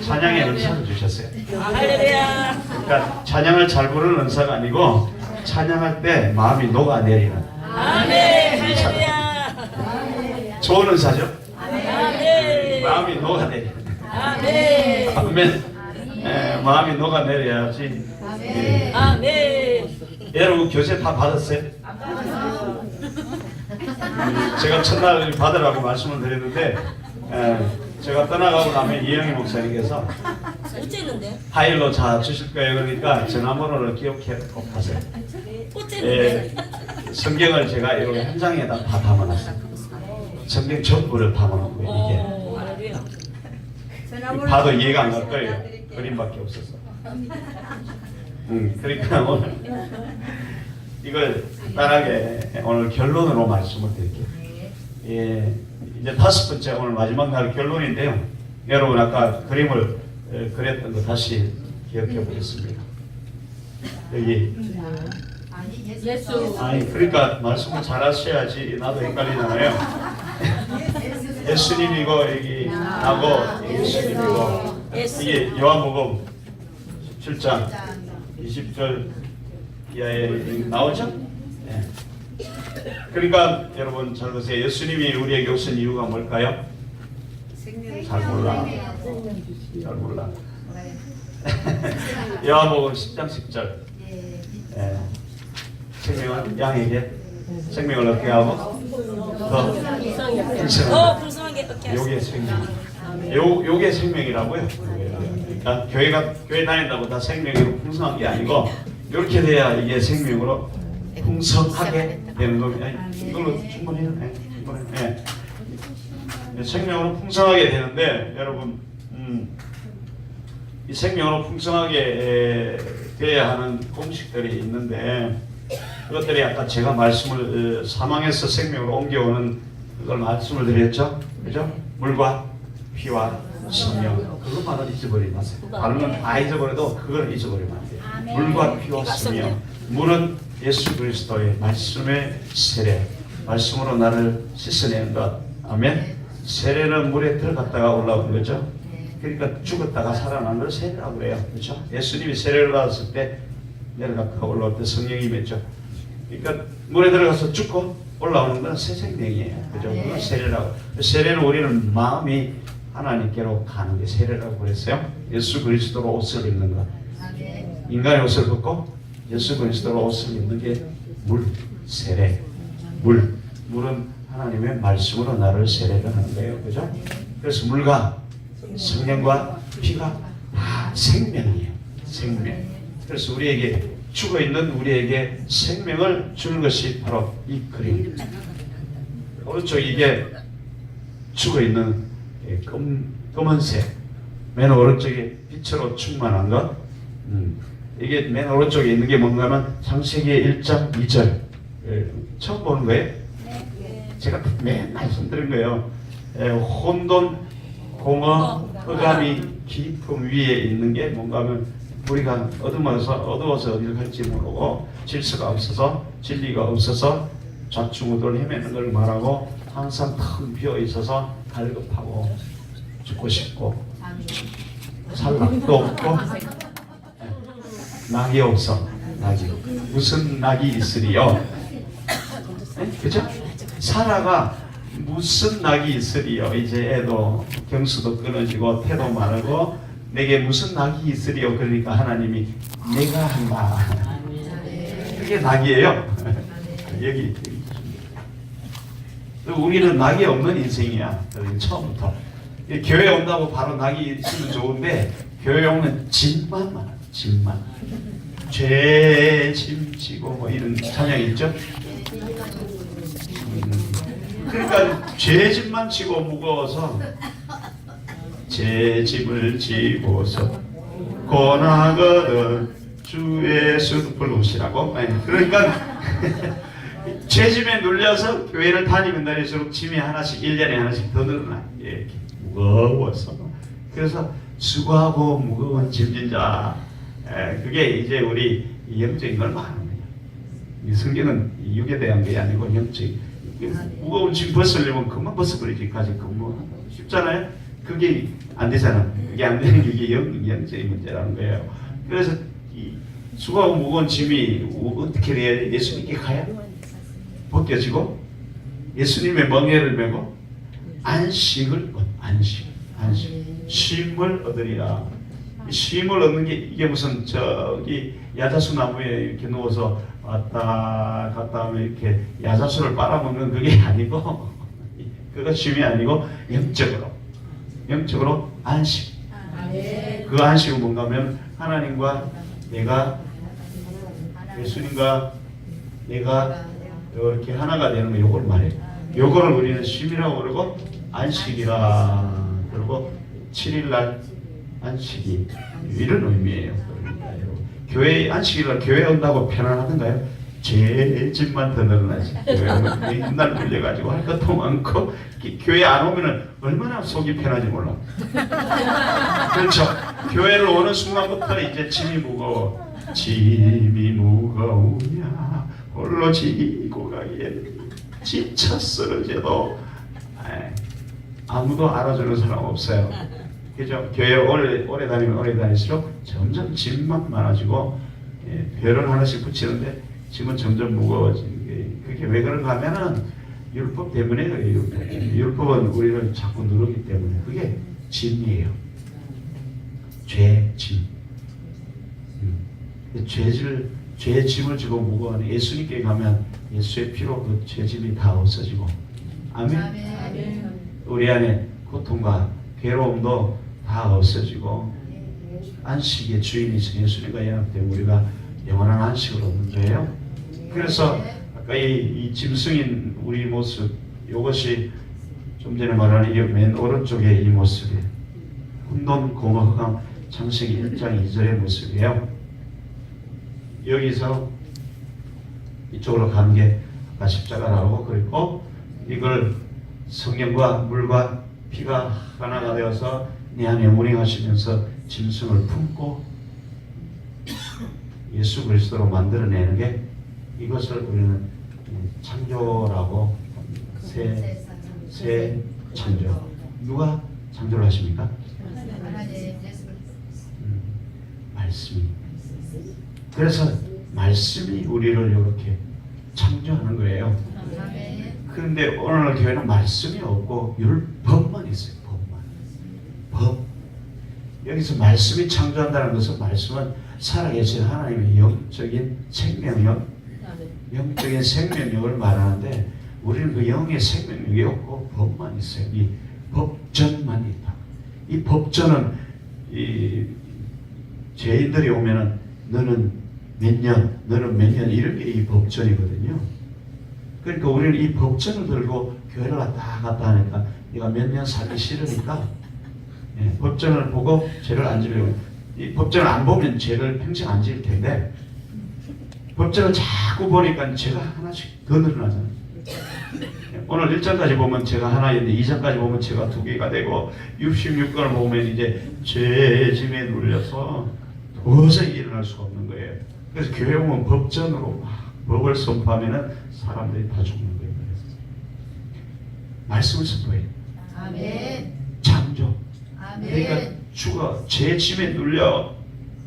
찬양의 은사를 주셨어요. 할렐루야. 그러니까 찬양을 잘 부르는 은사가 아니고 찬양할 때 마음이 녹아내리는 아멘. 할렐루야. 좋은 은사죠. 아멘. 마음이 녹아내리는. 아멘. 아멘. 마음이 녹아내려야지. 아멘. 여러분 교재 다 받았어요? 제가 첫날 받으라고 말씀을 드렸는데 제가 떠나가고 나면 이영희 목사님께서 어째는데? 파일로 다 주실 거예요. 그러니까 전화번호를 기억해 꼭 하세요. 어째는데? 성경을 제가 이렇게 한 장에다 다 담아놨어요. 성경 전부를 담아놓고 이게 봐도 이해가 안 갈 거예요. 그림밖에 없어서. 그러니까 오늘 이걸 간단하게 오늘 결론으로 말씀을 드릴게요. 예, 이제 5번째 오늘 마지막 날 결론인데요. 여러분 아까 그림을 그렸던 거 다시 기억해 보겠습니다. 여기 예수. 아니 그러니까 말씀을 잘 하셔야지 나도 헷갈리잖아요. 예수님이고 여기 나고 예수님이고 이게 요한복음 17장 20절 이하에 나오죠? 네. 그러니까 여러분 잘 보세요. 예수님이 우리에게 오신 이유가 뭘까요? 잘 몰라. 잘 몰라. 요한복음 10장 10절. 네. 생명을 양에게 생명을 얻게 하고 더 풍성하게 얻게 하시고. 요게 생명. 요게 생명이라고요. 그러니까 교회 다닌다고 다 생명으로 풍성한 게 아니고 이렇게 돼야 이게 생명으로 풍성하게 되는 겁니다. 이걸로 충분해요. 충분해. 생명으로 풍성하게 되는데 여러분 이 생명으로 풍성하게 돼야 하는 공식들이 있는데 그것들이 아까 제가 말씀을 사망에서 생명으로 옮겨오는 그걸 말씀을 드렸죠. 그죠? 물과 피와 생명. 그것만은 잊어버리지 마세요. 다른 건 다 잊어버려도 그걸 잊어버리면 안 돼요. 물과 피와 생명. 물은 예수 그리스도의 말씀의 세례. 말씀으로 나를 씻어내는 것. 아멘. 세례는 물에 들어갔다가 올라오는 거죠. 그러니까 죽었다가 살아난 걸 세례라고 그래요. 그렇죠? 예수님이 세례를 받았을 때 내려갔다가 올라올 때 성령이 맺죠. 그러니까 물에 들어가서 죽고 올라오는 건 새 생명이에요. 그죠? 그건 세례라고. 세례는 우리는 마음이 하나님께로 가는 게 세례라고 그랬어요. 예수 그리스도로 옷을 입는 것. 인간의 옷을 벗고 예수 그리스도로 옷을 입는 게 물, 세례. 물은 하나님의 말씀으로 나를 세례를 하는 거예요. 그죠? 그래서 물과 성령과 피가 다 생명이에요. 생명. 그래서 우리에게 죽어있는 우리에게 생명을 주는 것이 바로 이 그림입니다. 오른쪽 이게 죽어있는 검은색 맨 오른쪽에 빛으로 충만한 것 이게 맨 오른쪽에 있는 게 뭔가 하면 창세기 1장 2절 처음 보는 거예요? 제가 맨 말씀드린 거예요. 혼돈, 공허, 흑암이 깊음 위에 있는 게 뭔가 하면 우리가 어두워서 어디를 갈지 모르고 질서가 없어서 진리가 없어서 좌충우돌 헤매는 걸 말하고 항상 텅 비어 있어서 갈급하고 죽고 싶고 살락도 없고 낙이 없어. 낙이 무슨 낙이 있으리요? 그죠? 사라가 무슨 낙이 있으리요? 이제 애도 경수도 끊어지고 태도 마르고 내게 무슨 낙이 있으리요? 그러니까 하나님이 내가 한다. 그게 낙이에요. 여기 우리는 낙이 없는 인생이야. 처음부터 교회 온다고 바로 낙이 있으면 좋은데 교회 오면 짐만 많아. 짐만 죄 짐지고 뭐 이런 찬양이 있죠. 그러니까 죄 짐만 지고 무거워서 제 짐을 지고서 고나거든 주 예수 부르시라고. 그러니까 죄짐에 눌려서 교회를 다니면 다닐수록 짐이 하나씩 1년에 하나씩 더 늘어나. 이렇게 무거워서. 그래서 수고하고 무거운 짐진 자. 그게 이제 우리 영적인 걸 말하는 거예요. 이 성경은 육에 대한 게 아니고 영적. 무거운 짐 벗으려면 금방 벗어버리지. 가지 금방 쉽잖아요. 그게 안 되잖아. 그게 안 되는 게 이게 영적인 문제라는 거예요. 그래서 이 수고하고 무거운 짐이 어떻게 돼야 예수님께 가야 벗겨지고 예수님의 멍에를 메고 안식을 안식 쉼을 얻으리라. 쉼을 얻는 게 이게 무슨 저기 야자수 나무에 이렇게 누워서 왔다 갔다 하면 이렇게 야자수를 빨아먹는 그게 아니고 그거 쉼이 아니고 영적으로 안식. 그 안식은 뭔가 하면 하나님과 내가 예수님과 내가 이렇게 하나가 되는 거 요걸 말해요. 요거를 우리는 쉼이라고 그러고 안식이라 그러고 7일날 안식이 이런 의미예요. 그러니까 교회 안식일날 교회 온다고 편안하던가요? 제 집만 더 늘어나지. 교회 오면 맨날 물려가지고 할 것도 많고 교회 안 오면은 얼마나 속이 편하지 몰라. 그렇죠. 교회를 오는 순간부터 이제 짐이 무거워. 짐이 무거우냐 홀로 지고 가기에 지쳐 쓰러져도 아무도 알아주는 사람 없어요. 그죠? 교회 오래 다니면 오래 다닐수록 점점 짐만 많아지고 별을 하나씩 붙이는데 짐은 점점 무거워지는 게 그게 왜 그런가 하면은 율법 때문에 그래요. 율법은 우리를 자꾸 누르기 때문에 그게 짐이에요. 죄, 짐. 죄의 짐을 지고 무거워하는 예수님께 가면 예수의 피로 그 죄짐이 다 없어지고 아멘. 우리 안에 고통과 괴로움도 다 없어지고 안식의 주인이신 예수님과 연합되면 우리가 영원한 안식을 얻는 거예요. 그래서 아까 이 짐승인 우리 모습 이것이 좀 전에 말한 이 맨 오른쪽에 이 모습이에요. 혼돈 공허 흑암 창세기 1장 2절의 모습이에요. 여기서 이쪽으로 가는 게 아까 십자가 나오고 그리고 이걸 성령과 물과 피가 하나가 되어서 내 안에 운행하시면서 짐승을 품고 예수 그리스도로 만들어내는 게 이것을 우리는 창조라고 새 창조. 누가 창조를 하십니까? 말씀이. 그래서 말씀이 우리를 이렇게 창조하는 거예요. 그런데 오늘 교회는 말씀이 없고 율법만 있어요. 법. 여기서 말씀이 창조한다는 것은 말씀은 살아계신 하나님의 영적인 생명력, 영적인 생명력을 말하는데 우리는 그 영의 생명력이 없고 법만 있어요. 이 법전만 있다. 이 법전은 이 죄인들이 오면은 너는 몇 년, 너는 몇 년 이런 게 이 법전이거든요. 그러니까 우리는 이 법전을 들고 교회를 왔다 갔다 하니까 네가 몇 년 살기 싫으니까 법전을 보고 죄를 안 지으려고. 이 법전을 안 보면 죄를 평생 안 지을 텐데 법전을 자꾸 보니까 죄가 하나씩 더 늘어나잖아요. 오늘 1장까지 보면 죄가 하나인데 2장까지 보면 죄가 2개가 되고 66권을 보면 이제 죄짐에 눌려서 도저히 일어날 수가 없는 거예요. 그래서 교회 오면 법전으로 막 법을 선포하면은 사람들이 다 죽는 거예요. 말씀을 선포해요. 아멘. 창조. 아멘. 그러니까 죽어 죄 짐에 눌려.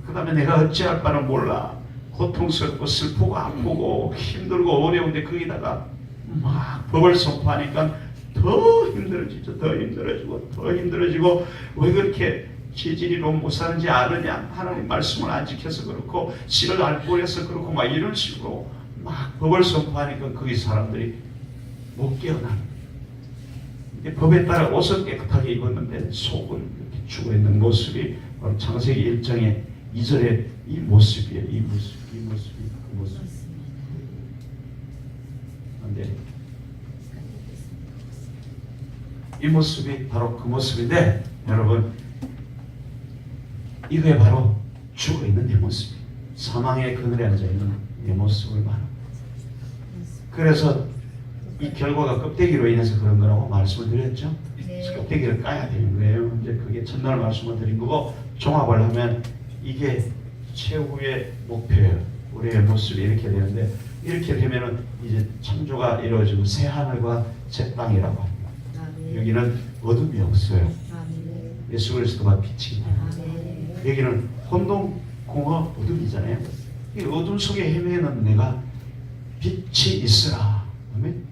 그 다음에 내가 어찌할 바는 몰라. 고통스럽고 슬프고 아프고 힘들고 어려운데 거기다가 막 법을 선포하니까 더 힘들어지죠. 더 힘들어지고 더 힘들어지고 왜 그렇게 체질이로 못 사는지 아느냐. 하나님 말씀을 안 지켜서 그렇고 씨를 앓고 해서 그렇고 막 이런 식으로 막 법을 선포하니까 거기 사람들이 못 깨어나는. 법에 따라 옷은 깨끗하게 입었는데 속은 이렇게 죽어있는 모습이 바로 창세기 1장의 2절의 이 모습이에요. 이 모습이 그 모습. 근데 이 모습이 바로 그 모습인데 여러분 이게 바로 죽어있는 내 모습이에요. 사망의 그늘에 앉아있는 내 모습을 말합니다. 그래서 이 결과가 껍데기로 인해서 그런 거라고 말씀을 드렸죠. 네. 껍데기를 까야 되는 거예요. 이제 그게 첫날 말씀을 드린 거고 종합을 하면 이게 최후의 목표예요. 우리의 모습이 이렇게 되는데 이렇게 되면은 이제 창조가 이루어지고 새 하늘과 새 땅이라고 합니다. 아멘. 여기는 어둠이 없어요. 아멘. 예수 그리스도가 빛입니다. 여기는 혼돈, 공허, 어둠이잖아요. 이 어둠 속에 헤매는 내가 빛이 있으라. 아멘.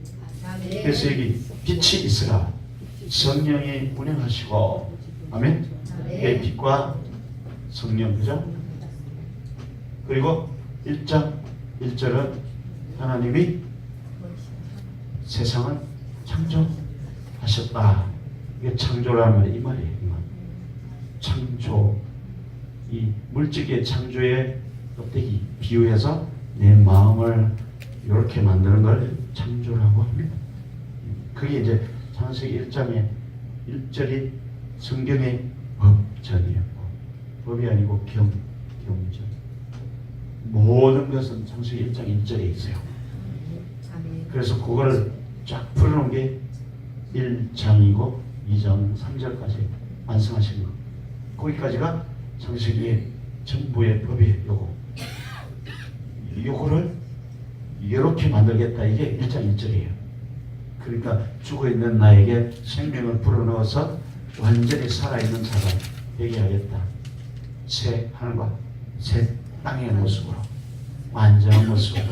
그래서 여기 빛이 있으라. 성령이 운행하시고, 아멘. 내 빛과 성령, 그죠? 그리고 1장 1절은 하나님이 세상을 창조하셨다. 이게 창조라는 말이 이 말이에요. 이 말. 창조, 이 물질의 창조의 껍데기 비유해서 내 마음을 이렇게 만드는 걸 창조라고 합니다. 그게 이제 창세기 1장의 1절이 성경의 법전이에요. 법이 아니고 경전. 모든 것은 창세기 1장 1절에 있어요. 그래서 그거를 쫙 풀어놓은 게 1장이고 2장 3절까지 완성하신 거. 거기까지가 창세기의 전부의 법이에요. 요거를 이렇게 만들겠다. 이게 1장 1절이에요. 그러니까 죽어있는 나에게 생명을 불어넣어서 완전히 살아있는 자가 되게 하겠다. 새 하늘과 새 땅의 모습으로, 완전한 모습으로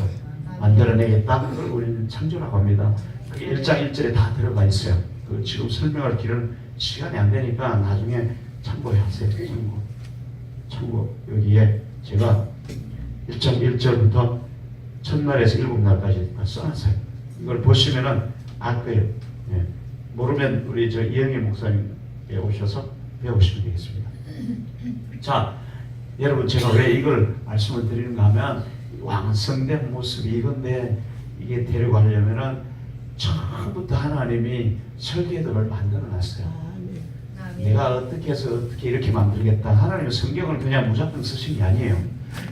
만들어내겠다. 그걸 우리는 창조라고 합니다. 그게 1장 1절에 다 들어가 있어요. 그 지금 설명할 길은 시간이 안 되니까 나중에 참고하세요. 참고. 여기에 제가 1장 1절부터 첫날에서 7날까지 다 써놨어요. 이걸 보시면은 알 거예요. 예. 모르면 우리 저 이영희 목사님께 오셔서 배우시면 되겠습니다. 자, 여러분 제가 왜 이걸 말씀을 드리는가 하면 완성된 모습이 이건데 이게 데려가려면은 처음부터 하나님이 설계도를 만들어 놨어요. 내가 어떻게 해서 어떻게 이렇게 만들겠다. 하나님은 성경을 그냥 무작정 쓰신 게 아니에요.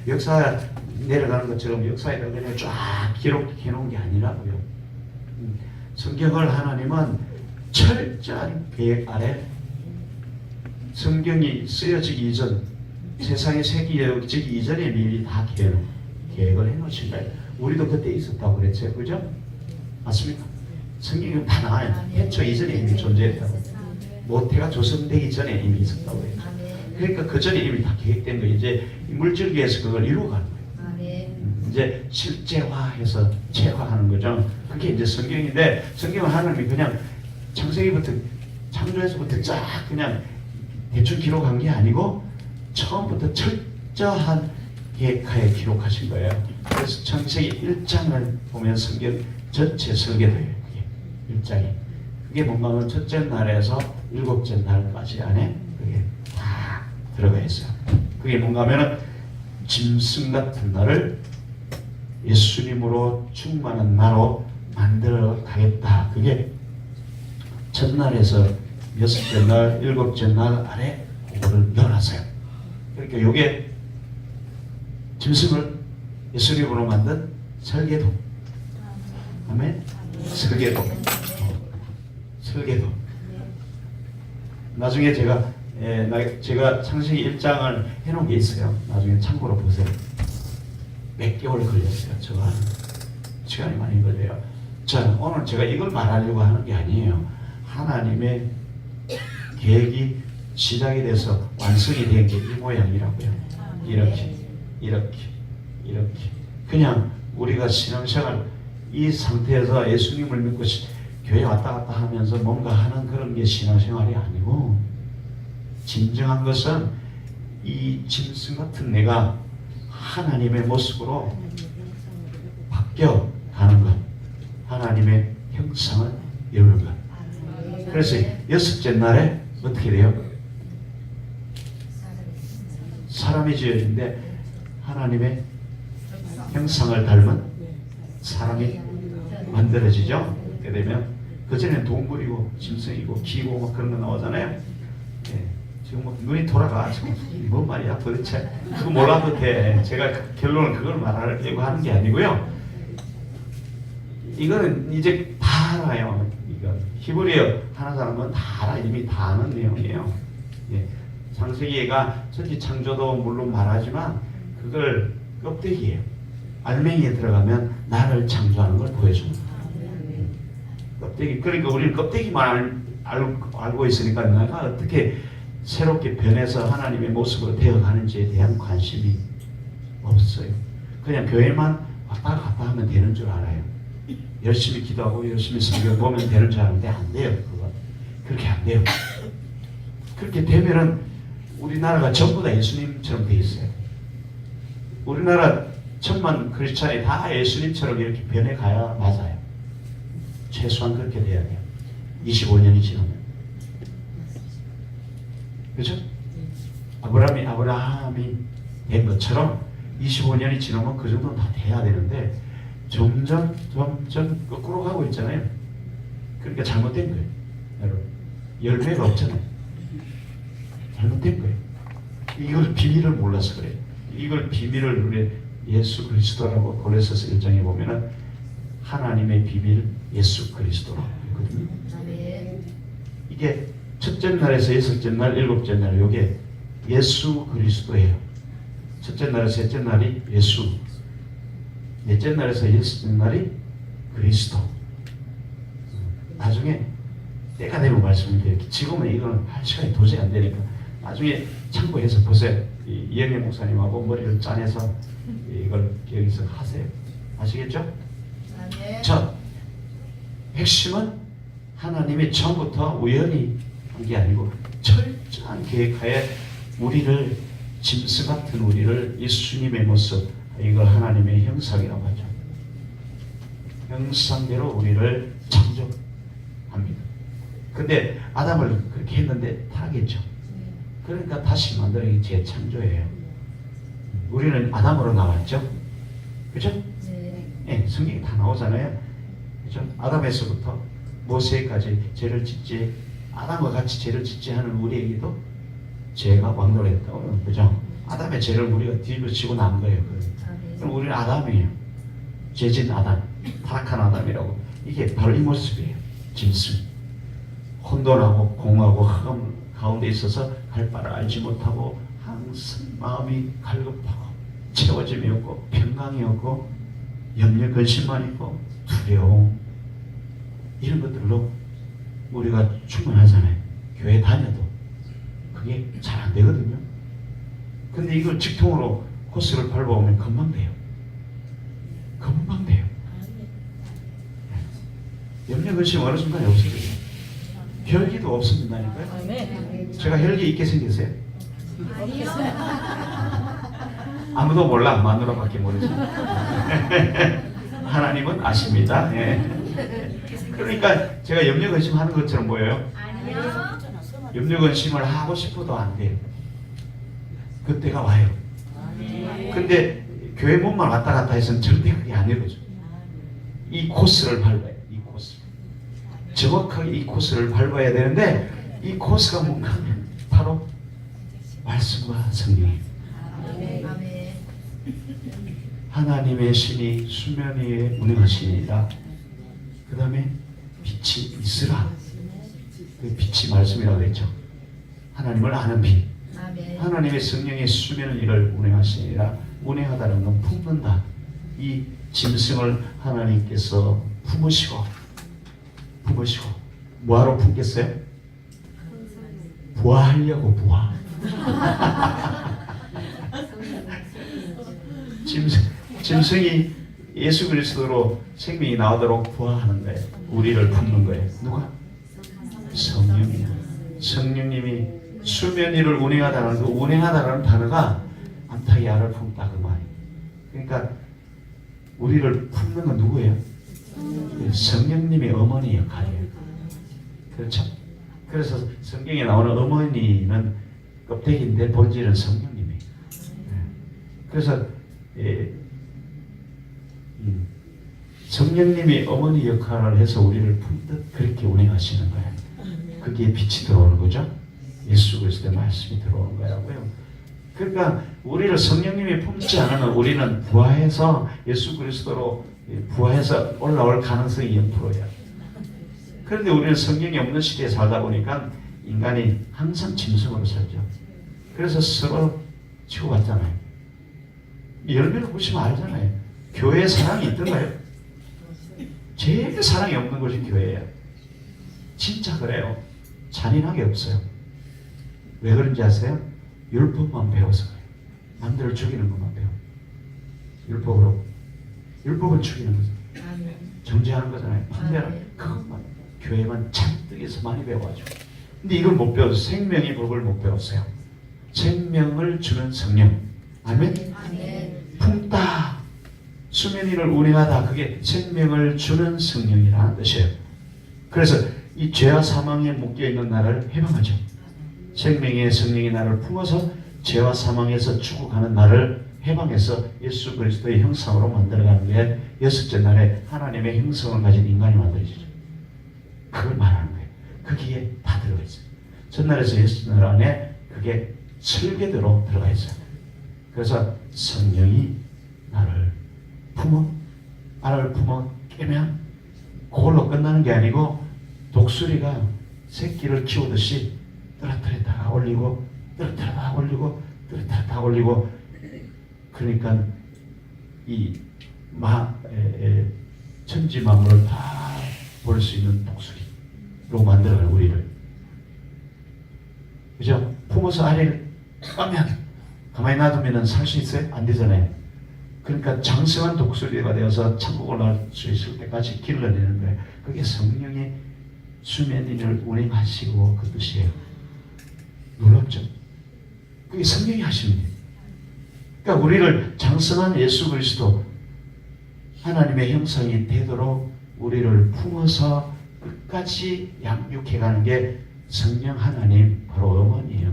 역사 내려가는 것처럼 역사에다 그냥 쫙 기록해 놓은 게 아니라고요. 성경을 하나님은 철저한 계획 아래 성경이 쓰여지기 이전, 세상에 새겨지기 이전에 미리 다 계획을 해놓으신 거예요. 우리도 그때 있었다고 그랬죠. 그죠? 맞습니까? 성경은 다 나와요. 해초 이전에 이미 존재했다고. 모태가 조성되기 전에 이미 있었다고 해요. 그러니까 그 전에 이미 다 계획된 거. 이제 물질계에서 그걸 이루어가는 거예요. 이제 실제화해서 체화하는 거죠. 그게 이제 성경인데, 성경은 하나님이 그냥 창세기부터 창조에서부터 쫙 그냥 대충 기록한 게 아니고 처음부터 철저한 계획하에 기록하신 거예요. 그래서 창세기 1장을 보면 성경 전체 설계도예요. 그게 1장이. 그게 뭔가 하면 첫째 날에서 7째 날까지 안에 그게 다 들어가 있어요. 그게 뭔가 하면은 짐승 같은 날을 예수님으로 충만한 나로 만들어 가겠다. 그게 첫날에서 6째 날, 7째 날 아래 그거를 넣어놨어요. 그러니까 이게 짐승을 예수님으로 만든 설계도. 아멘. 설계도. 나중에 제가 창세기 1장을 해놓은 게 있어요. 나중에 참고로 보세요. 몇 개월 걸렸어요. 저거 하는 시간이 많이 걸려요. 자, 오늘 제가 이걸 말하려고 하는 게 아니에요. 하나님의 계획이 시작이 돼서 완성이 된 게 이 모양이라고요. 이렇게. 그냥 우리가 신앙생활 이 상태에서 예수님을 믿고 교회 왔다 갔다 하면서 뭔가 하는 그런 게 신앙생활이 아니고, 진정한 것은 이 짐승 같은 내가 하나님의 모습으로 바뀌어 가는 것, 하나님의 형상을 이루는 것. 그래서 6째 날에 어떻게 돼요? 사람이 지어진데 하나님의 형상을 닮은 사람이 만들어지죠. 그렇게 되면 그전에는 동물이고 짐승이고 기고 막 그런 거 나오잖아요. 예, 지금 뭐 눈이 돌아가. 지금 뭔 말이야 도대체. 그거 몰라도 돼. 제가 결론은 그걸 말하려고 하는 게 아니고요. 이거는 이제 다 알아요. 이거 히브리어 하는 사람은 다 알아. 이미 다 아는 내용이에요. 예, 창세기가 첫째 창조도 물론 말하지만 그걸 껍데기예요. 알맹이에 들어가면 나를 창조하는 걸 보여줍니다. 껍데기. 그러니까 우리는 껍데기만 알고 있으니까 내가 어떻게 새롭게 변해서 하나님의 모습으로 되어가는지에 대한 관심이 없어요. 그냥 교회만 왔다 갔다 하면 되는 줄 알아요. 열심히 기도하고 열심히 성경 보면 되는 줄 아는데 안 돼요. 그거 그렇게 안 돼요. 그렇게 되면은 우리나라가 전부 다 예수님처럼 돼 있어요. 우리나라 천만 크리스찬이 다 예수님처럼 이렇게 변해가야 맞아요. 최소한 그렇게 돼야 돼요. 25년이 지나면. 그죠? 아브라함이 된 것처럼 25년이 지나면 그 정도는 다 돼야 되는데 점점 거꾸로 가고 있잖아요. 그러니까 잘못된 거예요. 여러분, 열매가 없잖아요. 잘못된 거예요. 이걸 비밀을 몰라서 그래요. 이걸 비밀을 우리 예수 그리스도라고 고린도서 1장에 보면은 하나님의 비밀 예수 그리스도라고 있거든요. 이게 첫째 날에서 여섯째 날, 일곱째 날 이게 예수 그리스도예요. 첫째 날에서 셋째 날이 예수, 넷째 날에서 여섯째 날이 그리스도. 나중에 때가 되면 말씀드릴게요. 지금은 이거는 할 시간이 도저히 안 되니까 나중에 참고해서 보세요. 이영애 목사님하고 머리를 짜내서 이걸 여기서 하세요. 아시겠죠? 자, 핵심은 하나님이 처음부터 우연히 한 게 아니고 철저한 계획하에 우리를 짐승 같은 우리를 예수님의 모습, 이걸 하나님의 형상이라고 하죠. 형상대로 우리를 창조합니다. 근데 아담을 그렇게 했는데 타락했죠. 그러니까 다시 만들기 재창조예요. 우리는 아담으로 나왔죠. 그죠? 네, 성경이 다 나오잖아요. 그죠? 아담에서부터 모세까지 죄를 짓지, 아담과 같이 죄를 짓지 하는 우리에게도 죄가 왕노했다고. 그죠? 아담의 죄를 우리가 뒤집어치고 난 거예요. 그럼 우리는 아담이에요. 죄진 아담, 타락한 아담이라고. 이게 바로 이 모습이에요. 짐승. 혼돈하고 공하고 흑암 가운데 있어서 갈 바를 알지 못하고 항상 마음이 갈급하고 채워짐이 없고 평강이 없고 염려 근심만 있고 두려움, 이런 것들로 우리가 충분하잖아요. 교회 다녀도 그게 잘 안 되거든요. 근데 이걸 직통으로 코스를 밟아오면 금방 돼요. 금방 돼요. 염려 근심 어느 순간에 없어져요. 혈기도 없어진다니까요. 제가 혈기 있게 생겼어요? 아무도 몰라. 마누라밖에 모르지. 하나님은 아십니다. 예. 그러니까 제가 염려 근심하는 것처럼 보여요? 아니요. 염려 근심을 하고 싶어도 안 돼요. 그때가 와요. 근데 교회 몸만 왔다 갔다 해서는 절대 그게 안 이루어져요. 이 코스를 밟아요. 이 코스. 정확하게 이 코스를 밟아야 되는데 이 코스가 뭔가 하면 바로 말씀과 성령이에요. 하나님의 신이 수면 위에 운행하시니라. 그 다음에 빛이 있으라. 그 빛이 말씀이라고 했죠. 하나님을 아는 빛. 하나님의 성령의 수면 위를 운행하시니라. 운행하다는 건 품는다. 이 짐승을 하나님께서 품으시고 뭐하러 품겠어요? 부화하려고. 부화. 짐승이 예수 그리스도로 생명이 나오도록 부화하는 거예요. 우리를 품는 거예요. 누가? 성령이야. 성령님이 수면 위를 운행하다는 그 운행하다라는 단어가 안타기아를 품다 그 말이에요. 그러니까 우리를 품는 건 누구예요? 성령님의 어머니 역할이에요. 그렇죠? 그래서 성경에 나오는 어머니는 껍데기인데 본질은 성령님이에요. 그래서 성령님이 어머니 역할을 해서 우리를 품듯 그렇게 운행하시는 거예요. 그게 빛이 들어오는 거죠. 예수 그리스도의 말씀이 들어오는 거라고요. 그러니까 우리를 성령님이 품지 않으면 우리는 부활해서 예수 그리스도로 부활해서 올라올 가능성이 0%예요. 그런데 우리는 성령이 없는 시대에 살다 보니까 인간이 항상 짐승으로 살죠. 그래서 서로 치고받잖아요. 열매를 보시면 알잖아요. 교회에 사랑이 있던가요? 제일 사랑이 없는 곳이 교회예요. 진짜 그래요. 잔인하게 없어요. 왜 그런지 아세요? 율법만 배워서 그래요. 남들을 죽이는 것만 배워. 율법으로. 율법은 죽이는 거죠. 정죄하는 거잖아요. 반대로 그것만 교회만 잔뜩해서 많이 배워가지고. 근데 이걸 못 배워서 생명의 법을 못 배웠어요. 생명을 주는 성령. 아멘. 품다. 수면 위를 운행하다. 그게 생명을 주는 성령이라는 뜻이에요. 그래서 이 죄와 사망에 묶여있는 나를 해방하죠. 생명의 성령이 나를 품어서 죄와 사망에서 죽어가는 나를 해방해서 예수 그리스도의 형상으로 만들어가는 게 여섯째 날에 하나님의 형성을 가진 인간이 만들어지죠. 그걸 말하는 거예요. 거기에 다 들어가 있어요. 전날에서 예수 날 안에 그게 설계대로 들어가 있어요. 그래서 성령이 나를 깨면 그걸로 끝나는 게 아니고 독수리가 새끼를 키우듯이 떨어뜨렸다가 올리고 떨어뜨렸다가 올리고 떨어뜨렸다가 올리고 그러니까 이 천지 만물을 다 볼 수 있는 독수리로 만들어요. 우리를. 그죠? 품어서 아래를 까면 가만히 놔두면 살 수 있어요? 안 되잖아요. 그러니까 장성한 독수리가 되어서 천국을 날 수 있을 때까지 길러내는 거예요. 그게 성령이 수면 위를 운행하시고 그 뜻이에요. 놀랍죠? 그게 성령이 하시는 거예요. 그러니까 우리를 장성한 예수 그리스도 하나님의 형상이 되도록 우리를 품어서 끝까지 양육해가는 게 성령 하나님 바로 어머니예요.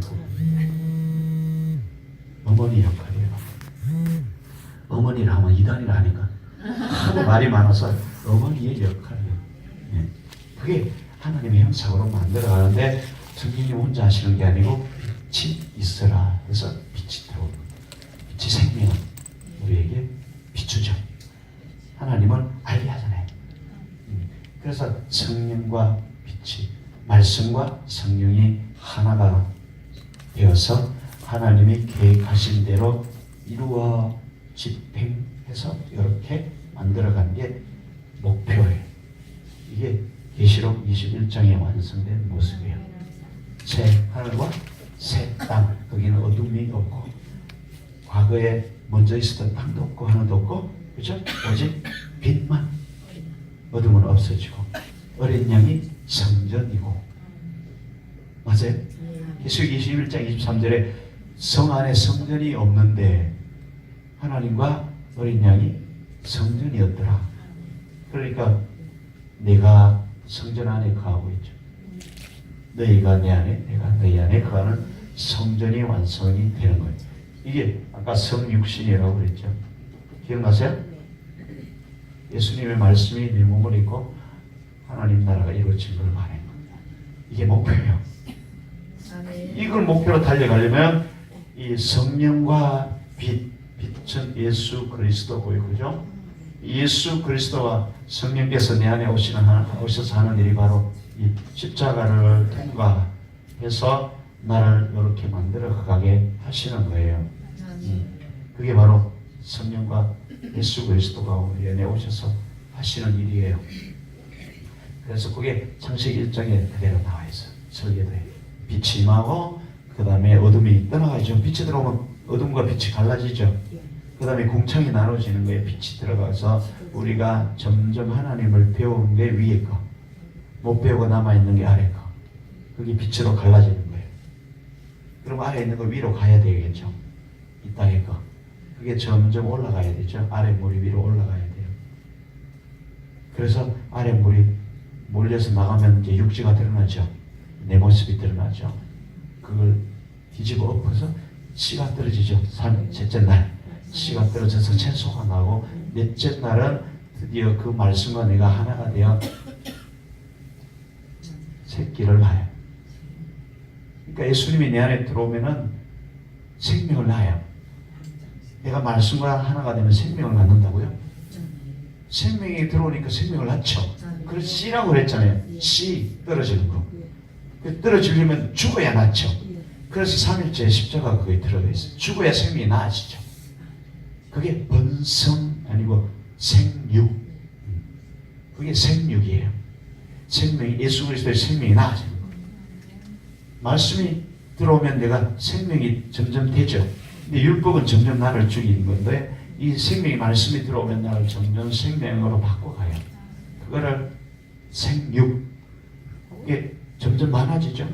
어머니 역할이에요. 어머니를 하면 이단이라 하니까 하도 말이 많아서 어머니의 역할이에요. 네. 그게 하나님의 형상으로 만들어가는데 성령이 혼자 하시는 게 아니고 빛이 있어라 해서 빛이 들어오는 거예요. 빛이 생명 우리에게 비추죠. 하나님은 알게 하잖아요. 그래서 성령과 빛이 말씀과 성령이 하나가 되어서 하나님이 계획하신 대로 이루어 집행해서 이렇게 만들어간 게 목표예요. 이게 계시록 21장에 완성된 모습이에요. 새 하늘과 새 땅. 거기는 어둠이 없고 과거에 먼저 있었던 땅도 없고 하늘도 없고 그렇죠? 오직 빛만. 어둠은 없어지고 어린 양이 성전이고 맞아요? 계시록 21장 23절에 성 안에 성전이 없는데 하나님과 어린 양이 성전이었더라. 그러니까 내가 성전 안에 거하고 있죠. 너희가 내 안에 내가 너희 안에 거하는 성전이 완성이 되는 거예요. 이게 아까 성육신이라고 그랬죠. 기억나세요? 예수님의 말씀이 내 몸을 입고 하나님 나라가 이루어진 걸 말해요. 이게 목표예요. 이걸 목표로 달려가려면 이 성령과 빛은 예수 그리스도고요. 그죠? 예수 그리스도와 성령께서 내 안에 오셔서 하는 일이 바로 이 십자가를 통과해서 나를 이렇게 만들어 가게 하시는 거예요. 그게 바로 성령과 예수 그리스도가 우리 안에 오셔서 하시는 일이에요. 그래서 그게 창세기 1장에 그대로 나와 있어요. 설계도에 빛이 임하고 그 다음에 어둠이 떠나가죠. 빛이 들어오면 어둠과 빛이 갈라지죠. 그 다음에 공창이 나눠지는 거예요. 빛이 들어가서 우리가 점점 하나님을 배우는 게 위에 거, 못 배우고 남아있는 게 아래 거. 그게 빛으로 갈라지는 거예요. 그럼 아래 있는 거 위로 가야 되겠죠. 이 땅의 거. 그게 점점 올라가야 되죠. 아래 물이 위로 올라가야 돼요. 그래서 아래 물이 몰려서 나가면 이제 육지가 드러나죠. 내 모습이 드러나죠. 그걸 뒤집어 엎어서 씨가 떨어지죠. 셋째 날 씨가 떨어져서 채소가 나고 넷째 날은 드디어 그 말씀과 내가 하나가 되어 새끼를 낳아요. 그러니까 예수님이 내 안에 들어오면은 생명을 낳아요. 내가 말씀과 하나가 되면 생명을 낳는다고요? 생명이 들어오니까 생명을 낳죠. 그래서 씨라고 그랬잖아요. 씨 떨어지는 거. 떨어지려면 죽어야 낳죠. 그래서 3일째 십자가 그게 들어가 있어요. 죽어야 생명이 나아지죠. 그게 번성 아니고 생육. 그게 생육이에요. 생명이 예수 그리스도의 생명이 나아지는 거. 말씀이 들어오면 내가 생명이 점점 되죠. 근데 율법은 점점 나를 죽이는 건데 이 생명이 말씀이 들어오면 나를 점점 생명으로 바꿔가요. 그거를 생육. 이게 점점 많아지죠.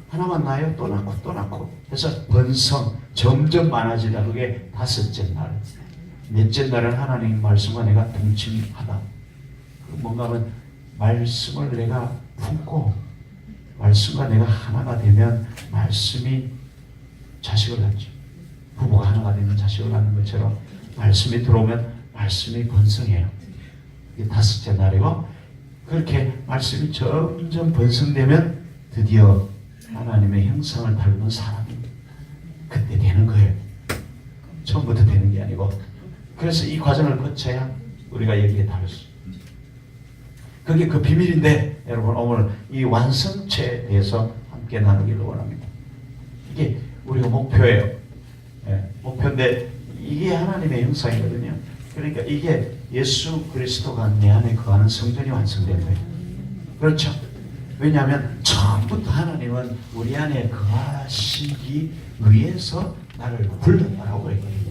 하나만 낳아요. 또 낳고 또 낳고. 그래서 번성 점점 많아지다. 그게 다섯째 날. 넷째 날은 하나님 말씀과 내가 동침하다. 뭔가 하면 말씀을 내가 품고 말씀과 내가 하나가 되면 말씀이 자식을 낳죠. 부부가 하나가 되면 자식을 낳는 것처럼 말씀이 들어오면 말씀이 번성해요. 이게 다섯째 날이고 그렇게 말씀이 점점 번성되면 드디어 하나님의 형상을 닮은 사람이 그때 되는 거예요. 처음부터 되는 게 아니고. 그래서 이 과정을 거쳐야 우리가 여기에 닿을 수 있어요. 그게 그 비밀인데 여러분 오늘 이 완성체에 대해서 함께 나누기를 원합니다. 이게 우리가 목표예요. 목표인데 이게 하나님의 형상이거든요. 그러니까 이게 예수 그리스도가 내 안에 거하는 성전이 완성된 거예요. 그렇죠? 왜냐하면 처음부터 하나님은 우리 안에 거하시기 위해서 나를 불렀다라고 했거든요.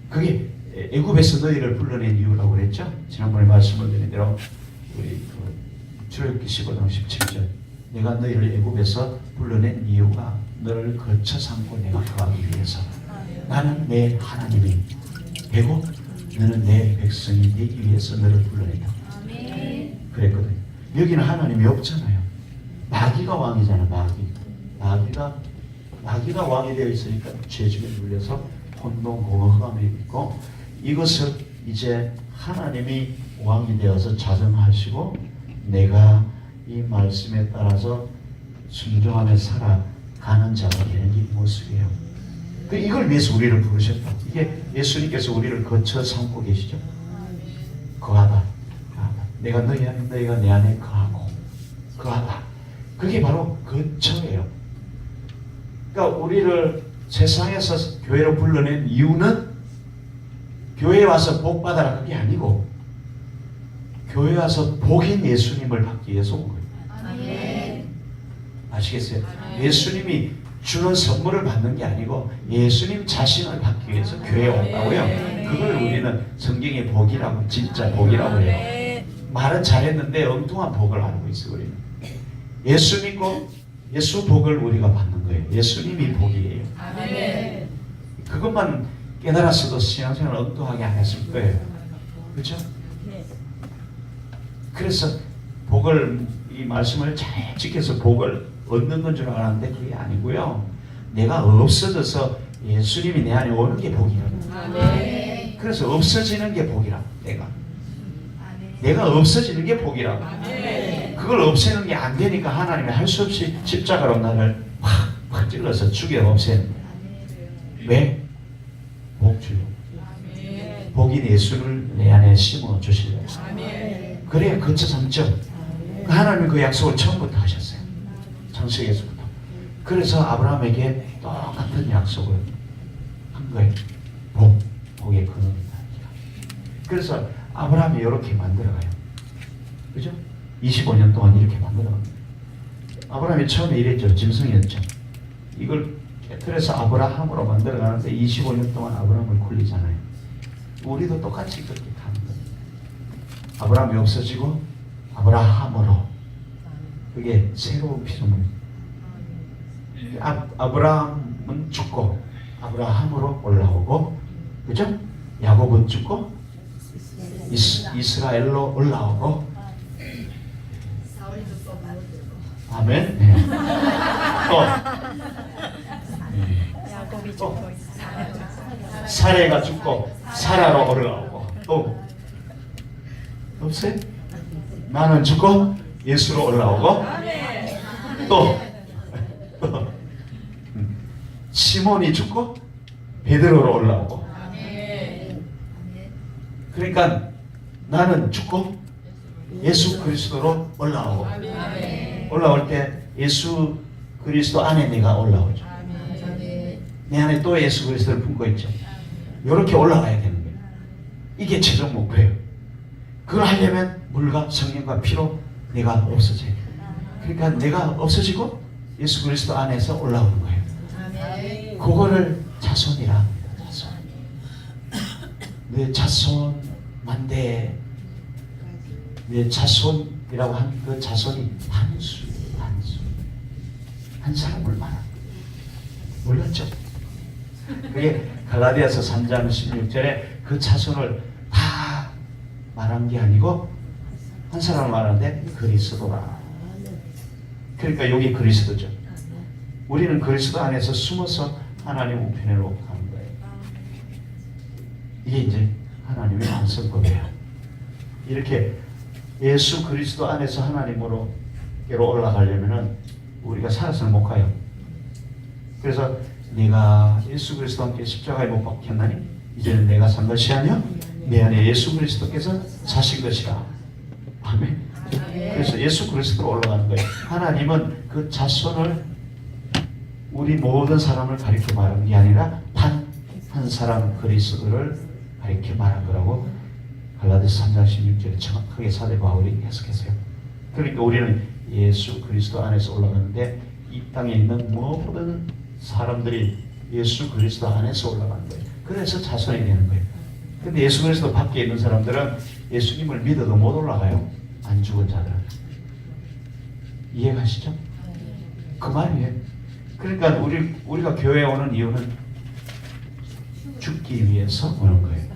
그게 애굽에서 너희를 불러낸 이유라고 그랬죠? 지난번에 말씀을 드린 대로 우리 출애굽기 15장 17절 내가 너희를 애굽에서 불러낸 이유가 너를 거쳐 삼고 내가 거하기 위해서 나는 내 하나님이 되고 너는 내 백성이 되기 위해서 너를 불러냈다. 그랬거든요. 여기는 하나님이 없잖아요. 마귀가 왕이잖아. 마귀가 왕이 되어 있으니까 죄중에 눌려서 혼동, 공허, 흑암이 있고 이것을 이제 하나님이 왕이 되어서 자정하시고 내가 이 말씀에 따라서 순종하며 살아가는 자가 되는 이 모습이에요. 이걸 위해서 우리를 부르셨다. 이게 예수님께서 우리를 거쳐 삼고 계시죠. 거하다. 내가 너희 안에 너희가 내 안에 거하다. 그게 바로 거처예요. 그러니까 우리를 세상에서 교회로 불러낸 이유는 교회에 와서 복 받아라 그게 아니고 교회에 와서 복인 예수님을 받기 위해서 온 거예요. 아시겠어요? 예수님이 주는 선물을 받는 게 아니고 예수님 자신을 받기 위해서 교회에 왔다고요. 그걸 우리는 성경의 복이라고 진짜 복이라고 해요. 말은 잘했는데 엉뚱한 복을 알고 있어요. 우리는 예수 믿고 예수 복을 우리가 받는 거예요. 예수님이 복이에요. 그것만 깨달았어도 신앙생활을 엉뚱하게 안 했을 거예요. 그렇죠? 그래서 복을 이 말씀을 잘 지켜서 복을 얻는 건 줄 알았는데 그게 아니고요. 내가 없어져서 예수님이 내 안에 오는 게 복이라고. 그래서 없어지는 게 복이라고. 내가 없어지는 게 복이라고. 그걸 없애는 게 안 되니까 하나님이 할 수 없이 십자가로 나를 확 찔러서 죽여 없애는 거야. 왜? 복 주려고. 복인 예수를 내 안에 심어 주시려고. 그래야 거쳐 삼죠. 하나님이 그 약속을 처음부터 하셨어요. 창세기에서부터. 그래서 아브라함에게 똑같은 약속을 한 거예요. 복의 근원이다. 그래서 아브라함이 이렇게 만들어가요. 그죠? 25년 동안 이렇게 만들어갑니다. 아브라함이 처음에 이랬죠. 짐승이었죠. 이걸 깨트려서 아브라함으로 만들어가는데 25년 동안 아브라함을 굴리잖아요. 우리도 똑같이 그렇게 가는 거예요. 아브라함이 없어지고 아브라함으로. 그게 새로운 피조물. 아브라함은 죽고 아브라함으로 올라오고, 그죠? 야곱은 죽고 이스라엘로 올라오고. 아멘. 네. 또 사레가 죽고 사라로 올라오고. 또 없어요? 나는 죽고 예수로 올라오고. 또 시몬이 죽고 베드로로 올라오고. 그러니까 나는 죽고 예수 그리스도로 올라오고. 올라올 때 예수 그리스도 안에 내가 올라오죠. 내 안에 또 예수 그리스도를 품고 있죠. 이렇게 올라가야 되는 거예요. 이게 최종 목표예요. 그걸 하려면 물과 성령과 피로 내가 없어져야 돼요. 그러니까 내가 없어지고 예수 그리스도 안에서 올라오는 거예요. 그거를 자손이라. 자손. 내 자손 만대. 내 자손이라고 한 그 자손이 단수. 한 사람을 말합니다. 몰랐죠? 그게 갈라디아서 3장 16절에 그 자손을 다 말한 게 아니고 한 사람을 말하는데 그리스도라. 그러니까 여기 그리스도죠. 우리는 그리스도 안에서 숨어서 하나님 우편으로 가는 거예요. 이게 이제 하나님의 완성법이에요. 이렇게 예수 그리스도 안에서 하나님으로 올라가려면은 우리가 살아서는 못 가요. 그래서 내가 예수 그리스도와 함께 십자가에 못 박혔나니 이제는 내가 산 것이 아니요 내 안에 예수 그리스도께서 사신 것이라. 아멘. 그래서 예수 그리스도로 올라가는 거예요. 하나님은 그 자손을 우리 모든 사람을 가리켜 말한 게 아니라 단 한 사람 그리스도를 가리켜 말한 거라고 갈라디아서 3장 16절에 정확하게 사도 바울이 해석했어요. 그러니까 우리는 예수 그리스도 안에서 올라가는데 이 땅에 있는 모든 사람들이 예수 그리스도 안에서 올라가는 거예요. 그래서 자손이 되는 거예요. 근데 예수 그리스도 밖에 있는 사람들은 예수님을 믿어도 못 올라가요. 안 죽은 자들은. 이해가시죠? 그 말이에요. 그러니까 우리가 교회에 오는 이유는 죽기 위해서 오는 거예요.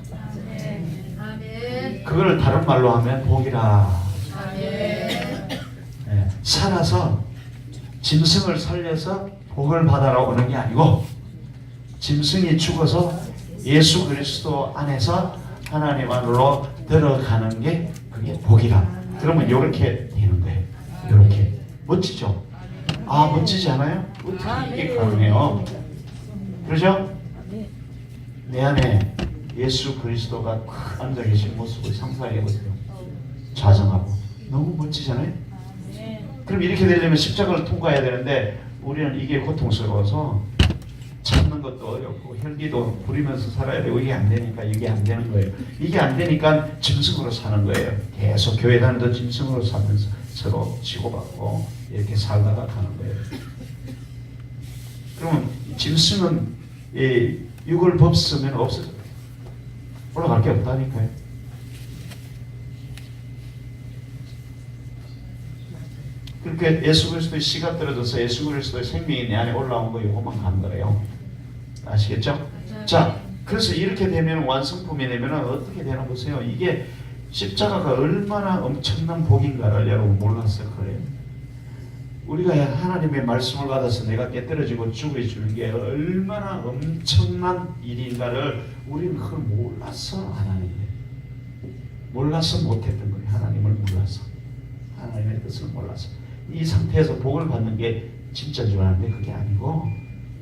그걸 다른 말로 하면 복이라. 네, 살아서 짐승을 살려서 복을 받아라 오는 게 아니고 짐승이 죽어서 예수 그리스도 안에서 하나님 안으로 들어가는 게 그게 복이라. 그러면 이렇게 되는 거예요. 이렇게 멋지죠? 아 멋지지 않아요? 어떻게 이게 가능해요? 그렇죠? 내 안에 예수 그리스도가 앉아 계신 모습을 상상해 보세요. 좌정하고 너무 멋지잖아요? 그럼 이렇게 되려면 십자가를 통과해야 되는데 우리는 이게 고통스러워서 참는 것도 어렵고 혈기도 부리면서 살아야 되고 이게 안 되니까 이게 안 되는 거예요. 이게 안 되니까 짐승으로 사는 거예요. 계속 교회 다니도 짐승으로 살면서 서로 치고받고 이렇게 살다가 가는 거예요. 그러면 짐승은 이 육을 벗으면 없어져. 올라갈 게 없다니까요. 그렇게 예수 그리스도의 씨가 떨어져서 예수 그리스도의 생명이 내 안에 올라온 거 이거만 간 거예요. 아시겠죠? 자, 그래서 이렇게 되면 완성품이 되면 어떻게 되나 보세요. 이게 십자가가 얼마나 엄청난 복인가를 여러분 몰랐을 거예요. 우리가 하나님의 말씀을 받아서 내가 깨뜨려지고 죽어지는 게 얼마나 엄청난 일인가를 우리는 그걸 몰라서 하나님을 몰라서 못했던 거예요. 하나님을 몰라서 하나님의 뜻을 몰라서 이 상태에서 복을 받는 게 진짜인 줄 아는데 그게 아니고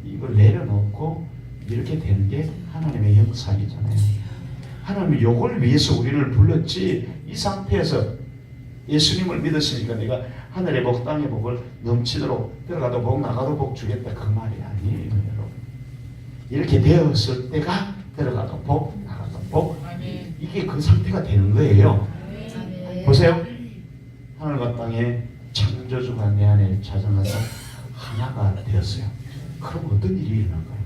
이걸 내려놓고 이렇게 되는 게 하나님의 형상이잖아요. 하나님은 이걸 위해서 우리를 불렀지 이 상태에서 예수님을 믿었으니까 내가 하늘의 복 땅의 복을 넘치도록 들어가도 복 나가도 복 주겠다 그 말이 아니에요. 여러분. 이렇게 되었을 때가 들어가도 복 나가도 복 이게 그 상태가 되는 거예요. 보세요. 하늘과 땅의 창조주가 내 안에 자정해서 하나가 되었어요. 그럼 어떤 일이 일어날까요?